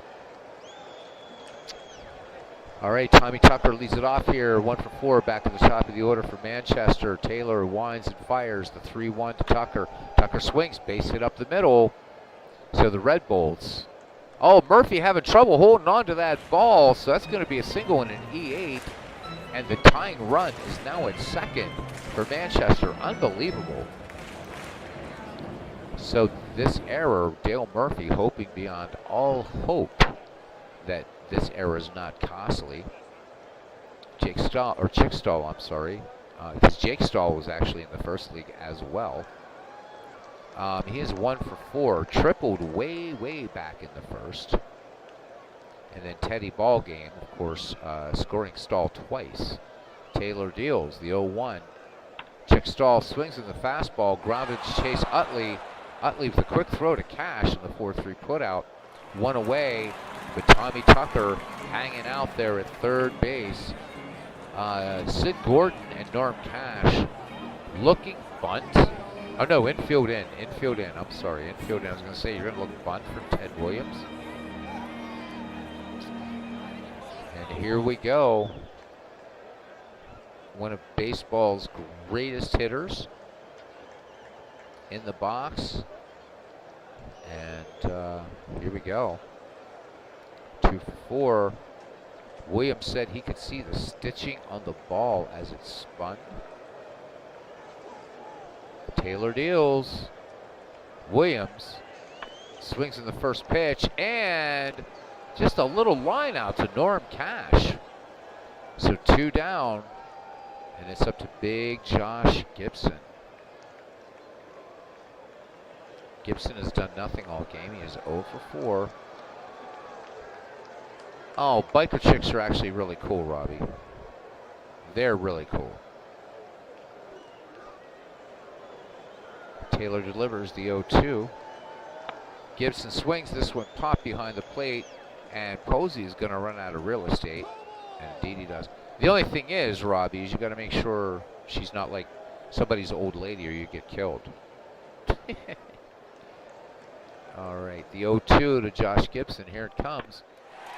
All right, Tommy Tucker leads it off here. 1 for 4 back in the top of the order for Manchester. Taylor winds and fires the 3-1 to Tucker. Tucker swings, base hit up the middle. So the Red Bolts. Oh, Murphy having trouble holding on to that ball. So that's going to be a single and an E8. And the tying run is now at second for Manchester. Unbelievable. So this error, Dale Murphy hoping beyond all hope that this error is not costly. Chick Stahl, I'm sorry. Because Jake Stahl was actually in the first league as well. He is 1 for 4, tripled way back in the first. And then Teddy Ballgame, of course, scoring Stahl twice. Taylor deals the 0-1. Chick Stahl swings in the fastball, grounded to Chase Utley. Utley with a quick throw to Cash in the 4-3 putout. 1 away, but Tommy Tucker hanging out there at third base. Sid Gordon and Norm Cash looking bunt. Oh no, infield in. I'm sorry, infield in. I was going to say, you're going to look bunt for Ted Williams. And here we go. One of baseball's greatest hitters in the box. And here we go. 2 for 4. Williams said he could see the stitching on the ball as it spun. Taylor deals. Williams swings in the first pitch and just a little line out to Norm Cash. So 2 down, and it's up to big Josh Gibson. Gibson has done nothing all game. He is 0 for 4. Oh, biker chicks are actually really cool, Robbie. They're really cool. Taylor delivers the 0-2. Gibson swings. This one popped behind the plate, and Posey is going to run out of real estate. And indeed he does. The only thing is, Robbie, is you got to make sure she's not like somebody's old lady or you get killed. All right, the 0-2 to Josh Gibson. Here it comes.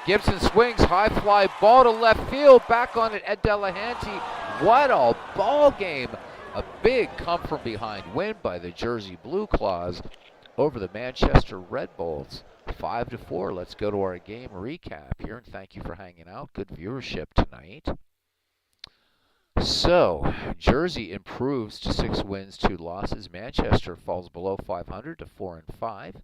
Gibson swings, high fly ball to left field. Back on it, Ed Delahanty. What a ball game. A big come-from-behind win by the Jersey Blue Claws over the Manchester Red Bulls. 5-4. Let's go to our game recap here, and thank you for hanging out. Good viewership tonight. So, Jersey improves to 6 wins, 2 losses. Manchester falls below 500 to 4-5.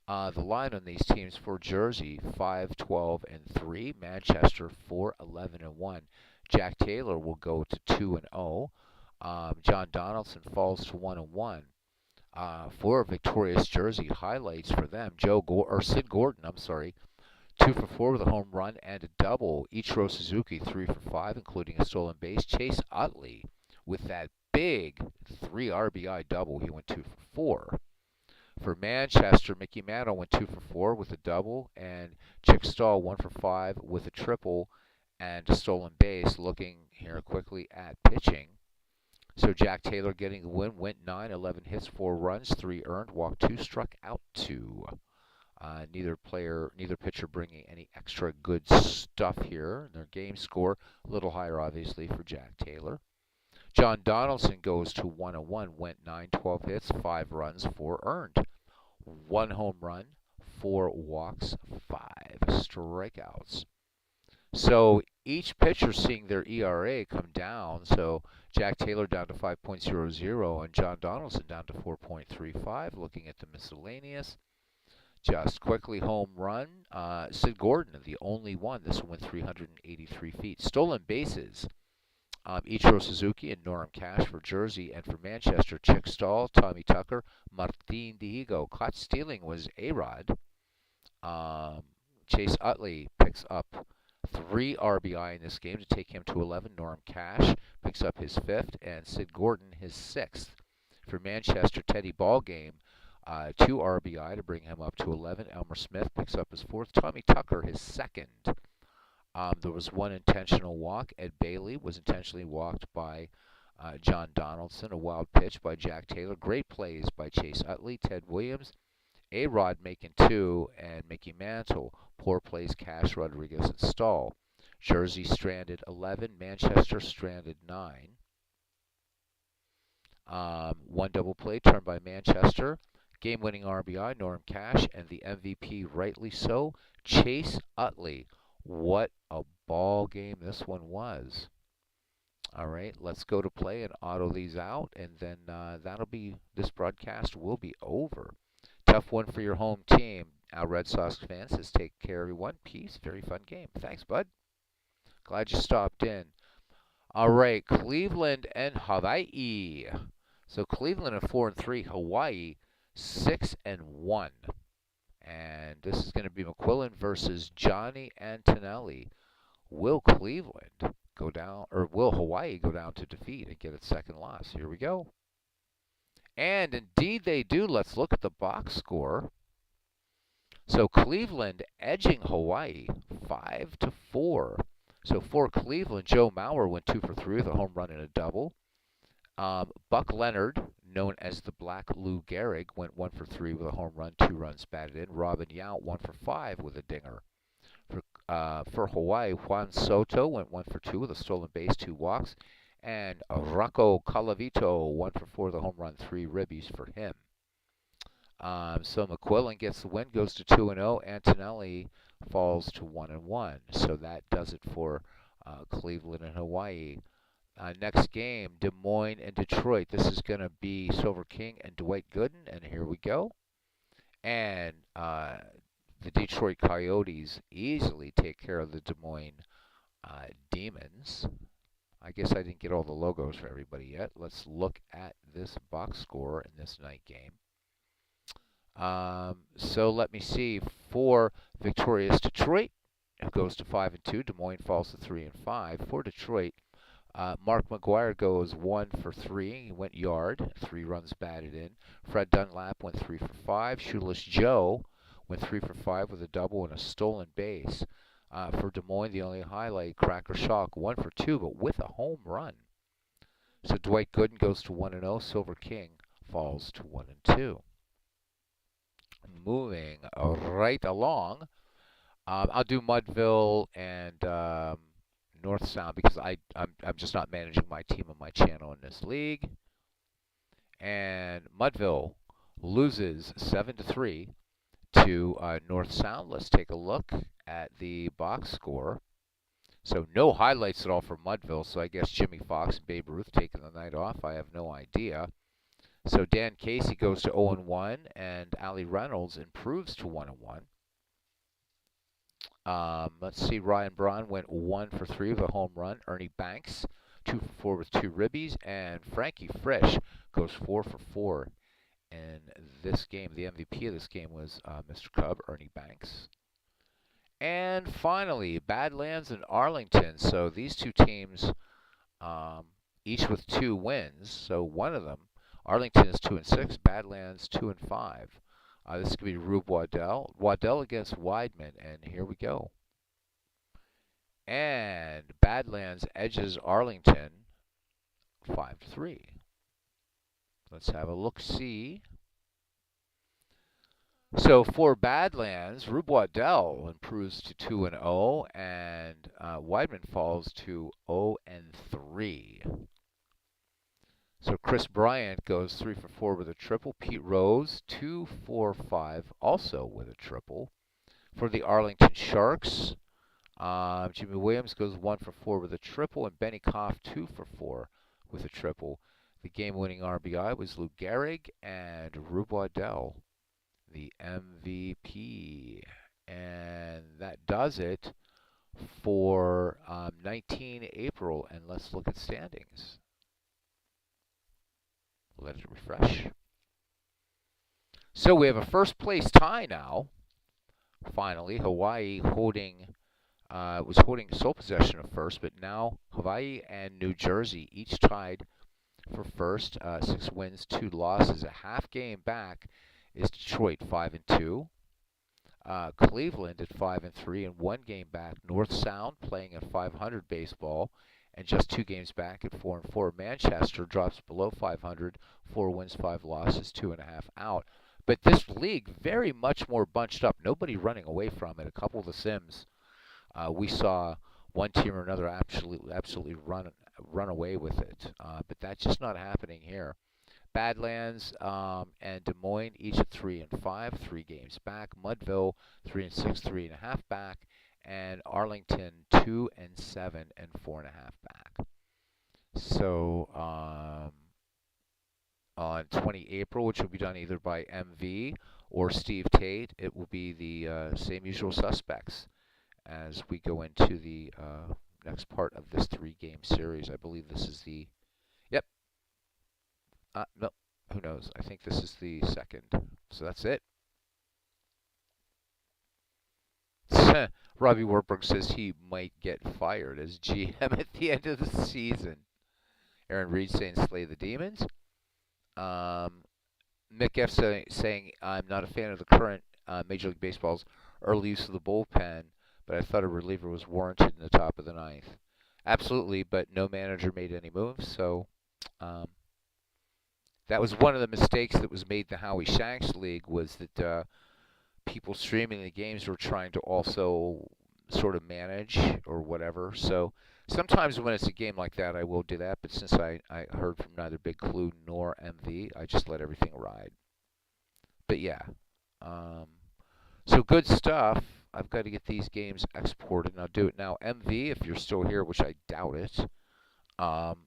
The line on these teams for Jersey, 5-12-3. Manchester, 4-11-1. Jack Taylor will go to 2-0. John Donaldson falls to 1-1. For victorious Jersey, highlights for them: Sid Gordon, 2 for 4 with a home run and a double. Ichiro Suzuki, 3 for 5, including a stolen base. Chase Utley with that big 3 RBI double. He went 2 for 4. For Manchester, Mickey Mantle went 2 for 4 with a double, and Chick Stahl 1 for 5 with a triple and a stolen base. Looking here quickly at pitching. So Jack Taylor getting the win, went 9, 11 hits, 4 runs, 3 earned, walked 2, struck out 2. Neither pitcher bringing any extra good stuff here. Their game score a little higher, obviously, for Jack Taylor. John Donaldson goes to 1-1, went 9, 12 hits, 5 runs, 4 earned. 1 home run, 4 walks, 5 strikeouts. So each pitcher seeing their ERA come down. So Jack Taylor down to 5.00 and John Donaldson down to 4.35. Looking at the miscellaneous, just quickly home run. Sid Gordon, the only one. This one went 383 feet. Stolen bases. Ichiro Suzuki and Norm Cash for Jersey, and for Manchester, Chick Stahl, Tommy Tucker, Martin Diego. Caught stealing was A-Rod. Chase Utley picks up 3 RBI in this game to take him to 11. Norm Cash picks up his 5th, and Sid Gordon his 6th. For Manchester, Teddy Ballgame, 2 RBI to bring him up to 11. Elmer Smith picks up his 4th. Tommy Tucker his 2nd. There was 1 intentional walk. Ed Bailey was intentionally walked by John Donaldson. A wild pitch by Jack Taylor. Great plays by Chase Utley, Ted Williams, A-Rod making 2, and Mickey Mantle. Poor plays Cash, Rodriguez, and Stahl. Jersey stranded 11. Manchester stranded 9. 1 double play turned by Manchester. Game-winning RBI, Norm Cash, and the MVP, rightly so, Chase Utley. What a ball game this one was. All right, let's go to play and auto these out, and then this broadcast will be over. Tough one for your home team. Our Red Sox fans says take care, everyone. Peace. Very fun game. Thanks, bud. Glad you stopped in. All right, Cleveland and Hawaii. So Cleveland at 4-3, Hawaii 6-1. And this is going to be McQuillan versus Johnny Antonelli. Will Cleveland go down, or will Hawaii go down to defeat and get its 2nd loss? Here we go. And indeed they do. Let's look at the box score. So Cleveland edging Hawaii 5-4. So for Cleveland, Joe Mauer went 2 for 3 with a home run and a double. Buck Leonard, known as the Black Lou Gehrig, went 1 for 3 with a home run, 2 runs batted in. Robin Yount 1 for 5 with a dinger. For Hawaii, Juan Soto went 1 for 2 with a stolen base, 2 walks. And Rocco Calavito 1 for 4 with a home run, 3 ribbies for him. So McQuillan gets the win, goes to 2-0. Antonelli falls to 1-1. So that does it for Cleveland and Hawaii. Next game, Des Moines and Detroit. This is going to be Silver King and Dwight Gooden, and here we go. And the Detroit Coyotes easily take care of the Des Moines Demons. I guess I didn't get all the logos for everybody yet. Let's look at this box score in this night game. So let me see. For victorious Detroit, it goes to 5-2. Des Moines falls to 3-5. For Detroit, Mark McGuire goes 1 for 3. He went yard, 3 runs batted in. Fred Dunlap went 3 for 5. Shoeless Joe went 3 for 5 with a double and a stolen base. For Des Moines, the only highlight, Cracker Shock 1 for 2, but with a home run. So Dwight Gooden goes to 1-0. Silver King falls to 1-2. Moving right along, I'll do Mudville and North Sound because I'm just not managing my team on my channel in this league. And Mudville loses 7-3 to North Sound. Let's take a look at the box score. So no highlights at all for Mudville. So I guess Jimmy Fox and Babe Ruth taking the night off. I have no idea. So Dan Casey goes to 0-1, and Ali Reynolds improves to 1-1. Let's see, Ryan Braun went 1 for 3 with a home run. Ernie Banks, 2 for 4 with 2 ribbies. And Frankie Frisch goes 4 for 4 in this game. The MVP of this game was Mr. Cub, Ernie Banks. And finally, Badlands and Arlington. So these two teams, each with 2 wins. So one of them, Arlington is 2-6, Badlands 2-5. This could be Rube Waddell. Waddell against Weidman, and here we go. And Badlands edges Arlington 5-3. Let's have a look-see. So for Badlands, Rube Waddell improves to 2-0, and Weidman falls to 0-3. So Chris Bryant goes 3 for 4 with a triple. Pete Rose 2 for 5 also with a triple. For the Arlington Sharks, Jimmy Williams goes 1 for 4 with a triple, and Benny Koff 2 for 4 with a triple. The game-winning RBI was Lou Gehrig, and Rube Waddell, the MVP. And that does it for 19 April. And let's look at standings. Let it refresh. So we have a first place tie now. Finally, Hawaii was holding sole possession of first, but now Hawaii and New Jersey each tied for first. 6 wins, 2 losses. A half game back is Detroit, 5-2. Cleveland at 5-3, and 1 game back. North Sound playing at 500 baseball, and just 2 games back at 4-4. Manchester drops below 500, 4 wins, 5 losses, 2.5 out. But this league very much more bunched up. Nobody running away from it. A couple of the Sims, we saw one team or another absolutely run away with it. But that's just not happening here. Badlands and Des Moines each at 3-5, 3 games back. Mudville 3-6, 3.5 back, and Arlington 2-7 and 4.5 back. So on 20 April, which will be done either by MV or Steve Tate, it will be the same usual suspects as we go into the next part of this 3-game series. I believe this is the, yep, no, who knows? I think this is the second. So that's it. Robbie Warburg says he might get fired as GM at the end of the season. Aaron Reed saying slay the demons. Mick F saying I'm not a fan of the current Major League Baseball's early use of the bullpen, but I thought a reliever was warranted in the top of the 9th. Absolutely, but no manager made any moves, so that was one of the mistakes that was made in the Howie Shanks League, was that people streaming the games were trying to also sort of manage or whatever. So sometimes when it's a game like that, I will do that. But since I heard from neither Big Clue nor MV, I just let everything ride. But yeah, so good stuff. I've got to get these games exported, and I'll do it now. MV, if you're still here, which I doubt it,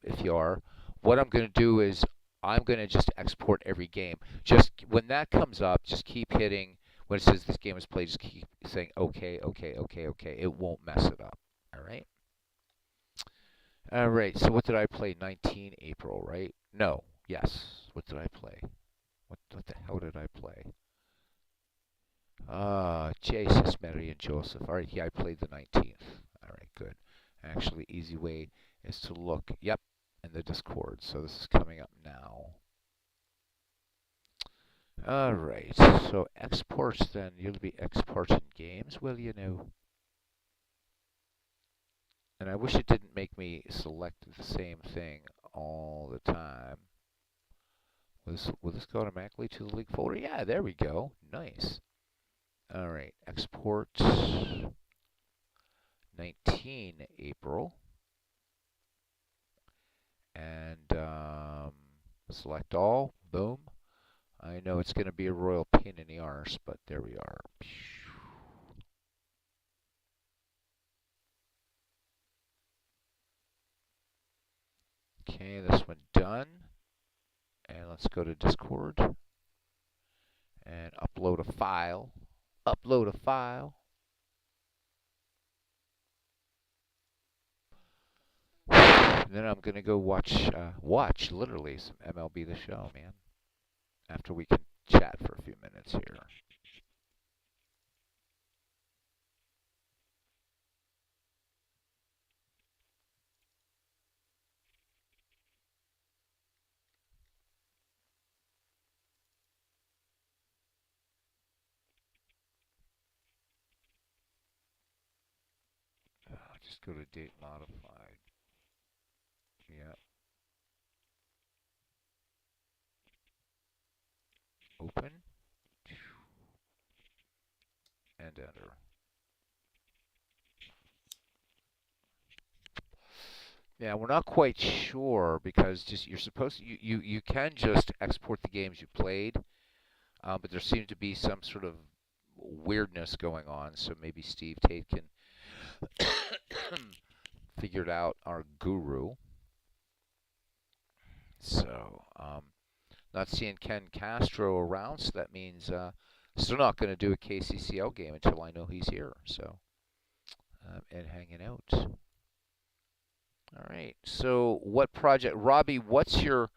if you are, what I'm going to do is I'm going to just export every game. Just when that comes up, just keep hitting. When it says this game is played, just keep saying okay, okay, okay, okay. It won't mess it up. All right? All right, so what did I play? 19 April, right? No. Yes. What did I play? What the hell did I play? Jesus, Mary, and Joseph. All right, yeah, I played the 19th. All right, good. Actually, easy way is to look, yep, in the Discord. So this is coming up now. All right, so exports then. You'll be exporting games, will you now? And I wish it didn't make me select the same thing all the time. Will this go automatically to the league folder? Yeah, there we go. Nice. All right, export 19 April. And select all. Boom. I know it's going to be a royal pain in the arse, but there we are. Okay, this one done. And let's go to Discord and upload a file. Upload a file. And then I'm gonna go watch literally some MLB The Show, man. After we can chat for a few minutes here. Just go to date modified. Yeah. Open and enter. Yeah, we're not quite sure because just you're supposed to, you can just export the games you played, but there seems to be some sort of weirdness going on. So maybe Steve Tate can figure it out, our guru. So not seeing Ken Castro around, so that means still not going to do a KCCL game until I know he's here. So and hanging out. All right. So what project, Robbie? What's your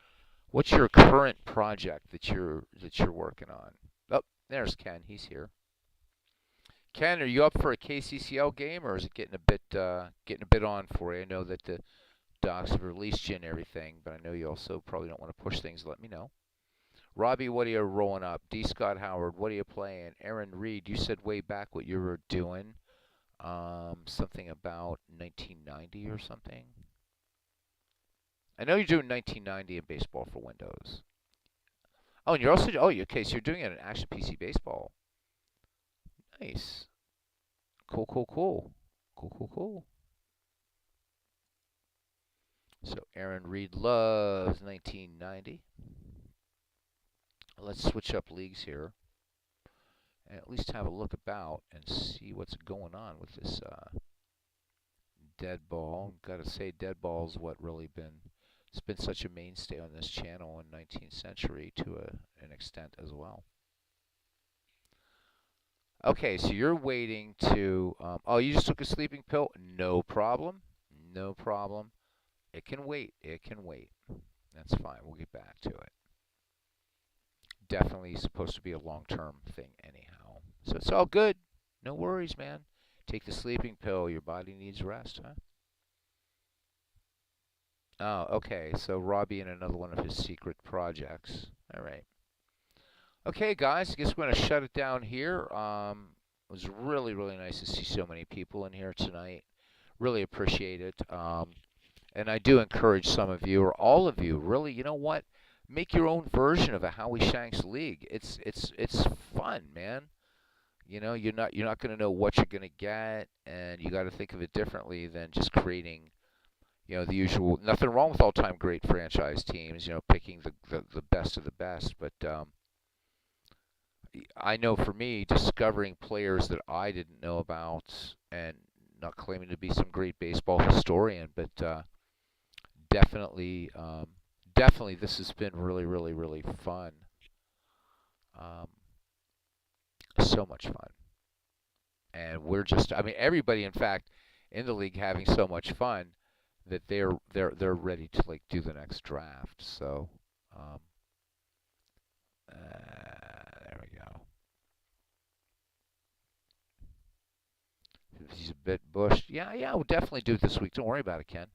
current project that you're working on? Oh, there's Ken. He's here. Ken, are you up for a KCCL game, or is it getting a bit on for you? I know that the docs have released you and everything, but I know you also probably don't want to push things. Let me know. Robbie, what are you rolling up? D. Scott Howard, what are you playing? Aaron Reed, you said way back what you were doing. Something about 1990 or something. I know you're doing 1990 in baseball for Windows. Oh, and you're also okay. So you're doing it in Action PC Baseball. Nice. Cool, cool, cool, cool, cool, cool. So Aaron Reed loves 1990. Let's switch up leagues here and at least have a look about and see what's going on with this dead ball. Gotta say, dead ball's what really been. It's been such a mainstay on this channel in 19th century to an extent as well. Okay, so you're waiting to. Oh, you just took a sleeping pill? No problem. No problem. It can wait. It can wait. That's fine. We'll get back to it. Definitely supposed to be a long-term thing anyhow. So it's all good. No worries, man. Take the sleeping pill. Your body needs rest, huh? Oh, okay. So Robbie in another one of his secret projects. All right. Okay, guys. I guess we're going to shut it down here. It was really, really nice to see so many people in here tonight. Really appreciate it. And I do encourage some of you, or all of you, really, you know what? Make your own version of a Howie Shanks league. It's fun, man. You know, you're not going to know what you're going to get, and you got to think of it differently than just creating, the usual. Nothing wrong with all-time great franchise teams. Picking the best of the best, but I know for me, discovering players that I didn't know about, and not claiming to be some great baseball historian, but definitely, definitely, this has been really, really, really fun. Um, so much fun, and we're just—I mean, everybody, in fact, in the league having so much fun that they're ready to like do the next draft. So, um, there we go. He's a bit bushed. Yeah, yeah, we'll definitely do it this week. Don't worry about it, Ken.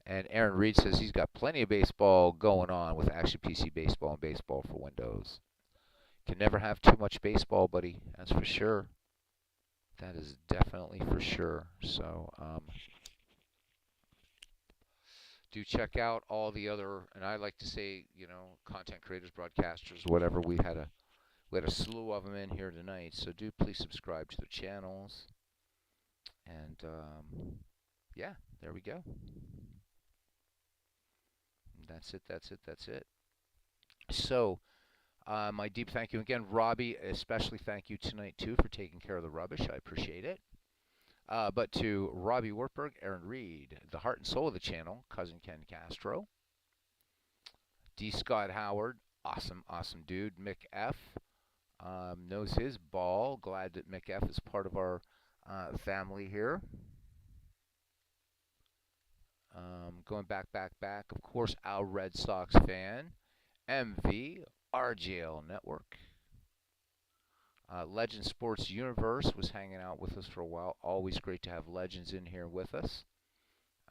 And Aaron Reed says he's got plenty of baseball going on with Action PC Baseball and Baseball for Windows. Can never have too much baseball, buddy. That's for sure. That is definitely for sure. So do check out all the other, and I like to say, content creators, broadcasters, whatever. We had a slew of them in here tonight. So do please subscribe to their channels. And yeah, there we go. That's it. That's it. That's it. So, my deep thank you again, Robbie. Especially thank you tonight too for taking care of the rubbish. I appreciate it. But to Robbie Wartberg, Aaron Reed, the heart and soul of the channel, cousin Ken Castro, D. Scott Howard, awesome, awesome dude. Mick F. Knows his ball. Glad that Mick F is part of our family here. Going back, back, back. Of course, our Red Sox fan, MV, RGL Network. Legend Sports Universe was hanging out with us for a while. Always great to have legends in here with us.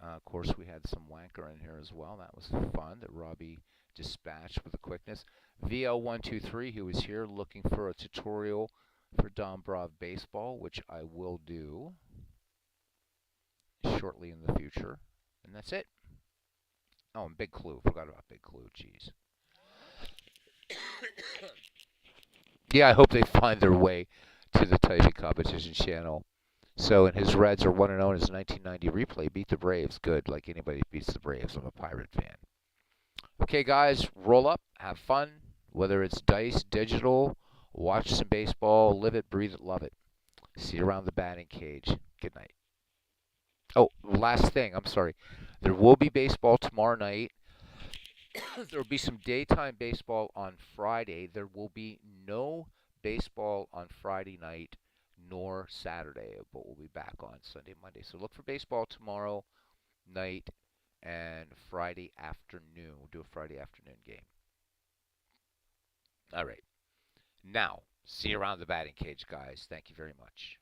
Of course, we had some wanker in here as well. That was fun that Robbie dispatched with the quickness. VL123, who was here looking for a tutorial for Dombrov Baseball, which I will do shortly in the future. And that's it. Oh, and Big Clue. Forgot about Big Clue. Jeez. Yeah, I hope they find their way to the Typing Competition channel. So, and his Reds are 1-0 in his 1990 replay. Beat the Braves. Good, like anybody beats the Braves. I'm a Pirate fan. Okay, guys, roll up, have fun. Whether it's dice, digital, watch some baseball, live it, breathe it, love it. See you around the batting cage. Good night. Oh, last thing, I'm sorry. There will be baseball tomorrow night. There will be some daytime baseball on Friday. There will be no baseball on Friday night nor Saturday, but we'll be back on Sunday, Monday. So look for baseball tomorrow night and Friday afternoon. We'll do a Friday afternoon game. All right. Now, see you around the batting cage, guys. Thank you very much.